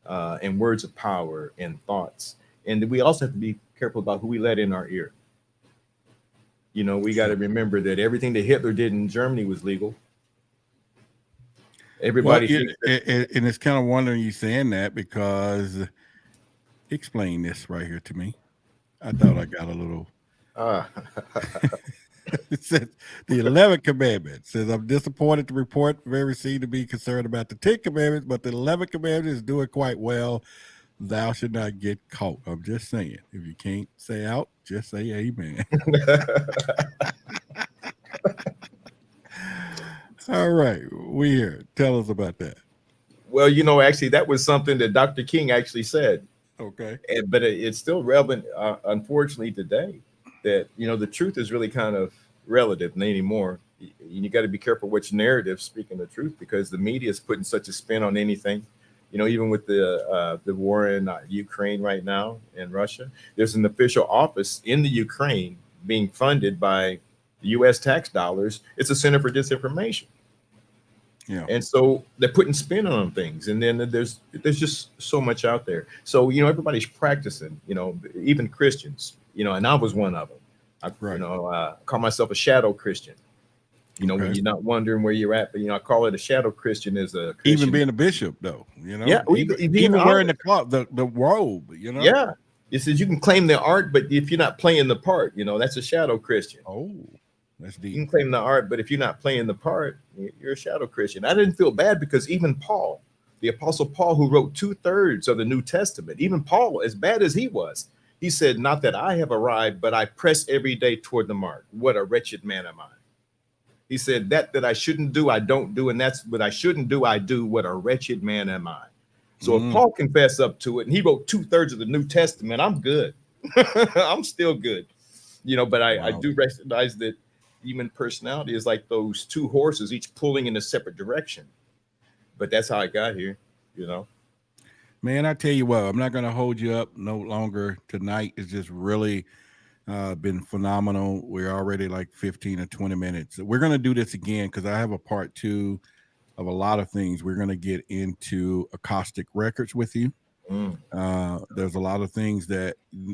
and words of power and thoughts. And we also have to be careful about who we let in our ear. You know, we got to remember that everything that Hitler did in Germany was legal. Everybody thinks that, and it's kind of wondering you saying that, because explain this right here to me. I thought I got a little. It says the 11th commandment says, I'm disappointed to report very seem to be concerned about the 10 commandments, but the 11th commandment is doing quite well. Thou should not get caught. I'm just saying, if you can't say out, just say amen. All right, we here. Tell us about that. well, you know, actually, that was something that Dr. King actually said. Okay. But it's still relevant, unfortunately, today. That, you know, the truth is really kind of relative anymore. You got to be careful which narrative speaking the truth, because the media is putting such a spin on anything. You know, even with the war in Ukraine right now and Russia, there's an official office in the Ukraine being funded by U.S. tax dollars. It's a center for disinformation. Yeah. And so they're putting spin on things. And then there's just so much out there. So, you know, everybody's practicing, you know, even Christians, you know, and I was one of them. Right. You know, call myself a shadow Christian. You know, when you're not wondering where you're at, but, you know, I call it a shadow Christian as a Christian. Even being a bishop, though, you know, yeah, even wearing the robe, you know. Yeah. It says you can claim the art, but if you're not playing the part, you know, that's a shadow Christian. Oh, that's deep. You can claim the art, but if you're not playing the part, you're a shadow Christian. I didn't feel bad, because even Paul, the Apostle Paul, who wrote 2/3 of the New Testament, even Paul, as bad as he was, he said, not that I have arrived, but I press every day toward the mark. What a wretched man am I. He said, that I shouldn't do, I don't do. And that's what I shouldn't do, I do. What a wretched man am I. So if Paul confessed up to it and he wrote 2/3 of the New Testament, I'm good. I'm still good. You know, but I do recognize that human personality is like those two horses, each pulling in a separate direction. But that's how I got here, you know. Man, I tell you what, I'm not going to hold you up no longer tonight. It's just really been phenomenal. We're already like 15 or 20 minutes. We're going to do this again, because I have a part 2 of a lot of things. We're going to get into acoustic records with you. There's a lot of things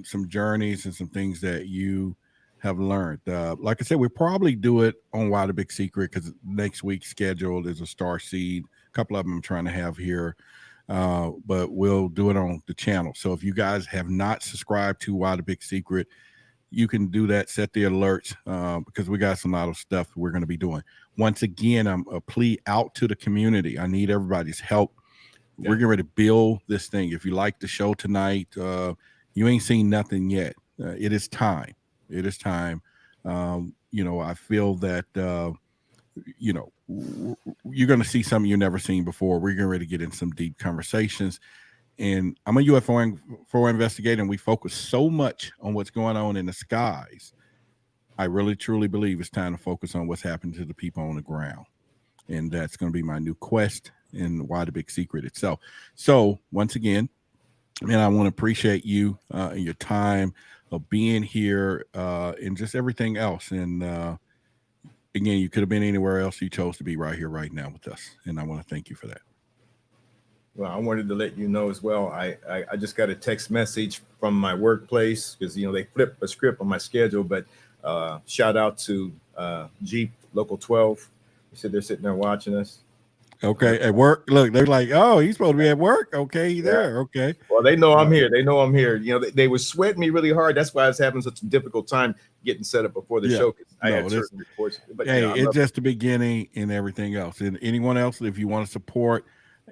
some journeys and some things that you have learned. Like I said, we'll probably do it on Why the Big Secret, because next week's scheduled is a Star Seed. A couple of them I'm trying to have here. But we'll do it on the channel. So if you guys have not subscribed to Why the Big Secret, you can do that. Set the alerts, because we got some lot of stuff we're going to be doing. Once again, I'm a plea out to the community. I need everybody's help. We're getting ready to build this thing. If you like the show tonight, you ain't seen nothing yet. It is time. It is time. You know, I feel that, you know, you're going to see something you've never seen before. We're getting ready to get in some deep conversations. And I'm a UFO investigator, and we focus so much on what's going on in the skies. I really, truly believe it's time to focus on what's happening to the people on the ground. And that's going to be my new quest in Why the Big Secret itself. So once again, man, I want to appreciate you and your time of being here and just everything else. And again, you could have been anywhere else. You chose to be right here, right now with us. And I want to thank you for that. Well, I wanted to let you know as well. I just got a text message from my workplace, because, you know, they flipped a script on my schedule. But shout out to Jeep Local 12. They said they're sitting there watching us. Okay, at work. Look, they're like, "Oh, he's supposed to be at work." Okay, he's there. Okay. Well, they know I'm here. They know I'm here. You know, they were sweating me really hard. That's why I was having such a difficult time getting set up before the show. I had certain reports. But hey, you know, it's just the beginning and everything else. And anyone else, if you want to support,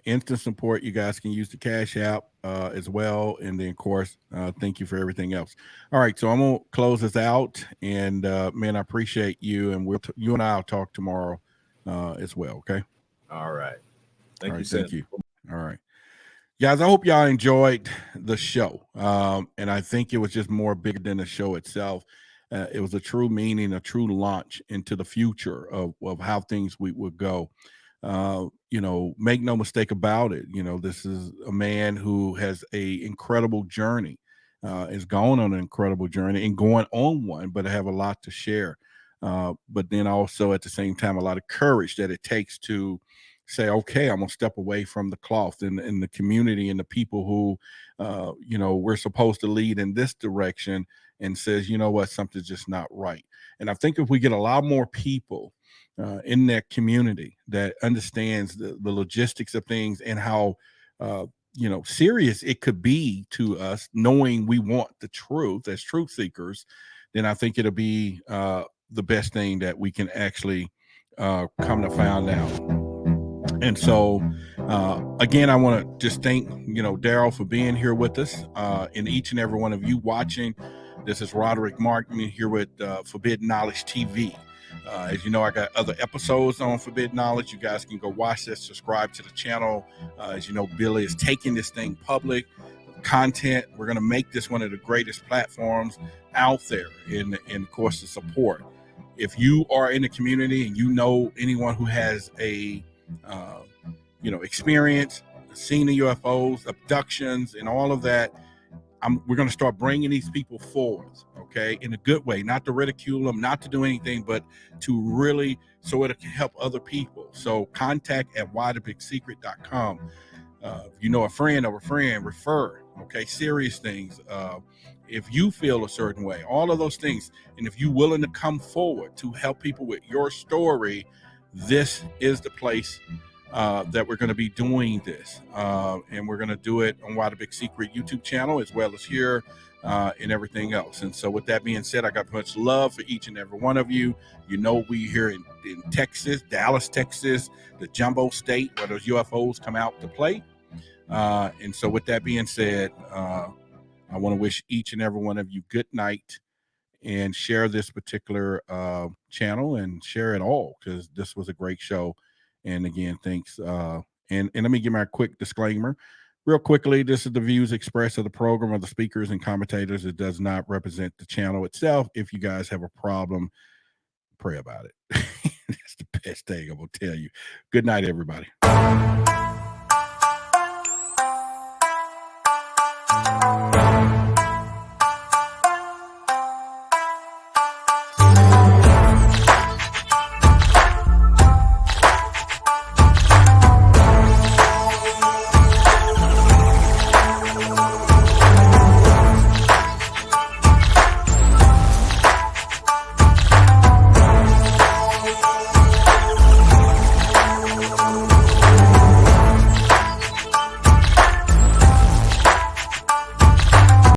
instant support, you guys can use the Cash App as well. And then, of course, thank you for everything else. All right, so I'm gonna close this out. And man, I appreciate you. And you and I'll talk tomorrow as well. Okay. All right. Thank you. Thank you. All right. Guys, I hope y'all enjoyed the show. And I think it was just more bigger than the show itself. It was a true meaning, a true launch into the future of how things would go. You know, make no mistake about it. You know, this is a man who has a incredible journey, is going on an incredible journey and going on one, but I have a lot to share. But then also at the same time, a lot of courage that it takes to say, okay, I'm gonna step away from the cloth and the community and the people who, we're supposed to lead in this direction, and says, you know what, something's just not right. And I think if we get a lot more people in that community that understands the logistics of things and how, serious it could be to us, knowing we want the truth as truth seekers, then I think it'll be the best thing that we can actually come to find out. And so, again, I want to just thank, Darrell for being here with us, and each and every one of you watching. This is Roderick Martin here with Forbidden Knowledge TV. As you know, I got other episodes on Forbidden Knowledge. You guys can go watch this, subscribe to the channel. As you know, Billy is taking this thing public. Content, we're going to make this one of the greatest platforms out there, and of course, the support. If you are in the community and you know anyone who has a experience, seeing the UFOs, abductions, and all of that, we're going to start bringing these people forward, okay, in a good way, not to ridicule them, not to do anything, but to really, so it can help other people. So contact at whythebigsecret.com. You know, a friend of a friend, refer, okay, serious things. If you feel a certain way, all of those things, and if you're willing to come forward to help people with your story, this is the place that we're going to be doing this, and we're going to do it on Why the Big Secret YouTube channel, as well as here and everything else. And so with that being said, I got much love for each and every one of you. You know, we here in Texas, Dallas, Texas, the jumbo state where those UFOs come out to play. And so with that being said, I want to wish each and every one of you good night, and share this particular channel and share it all, because this was a great show. And again, thanks. And let me give my quick disclaimer real quickly. This is the views expressed of the program of the speakers and commentators. It does not represent the channel itself. If you guys have a problem, pray about it. That's the best thing I'm going to tell you. Good night, everybody.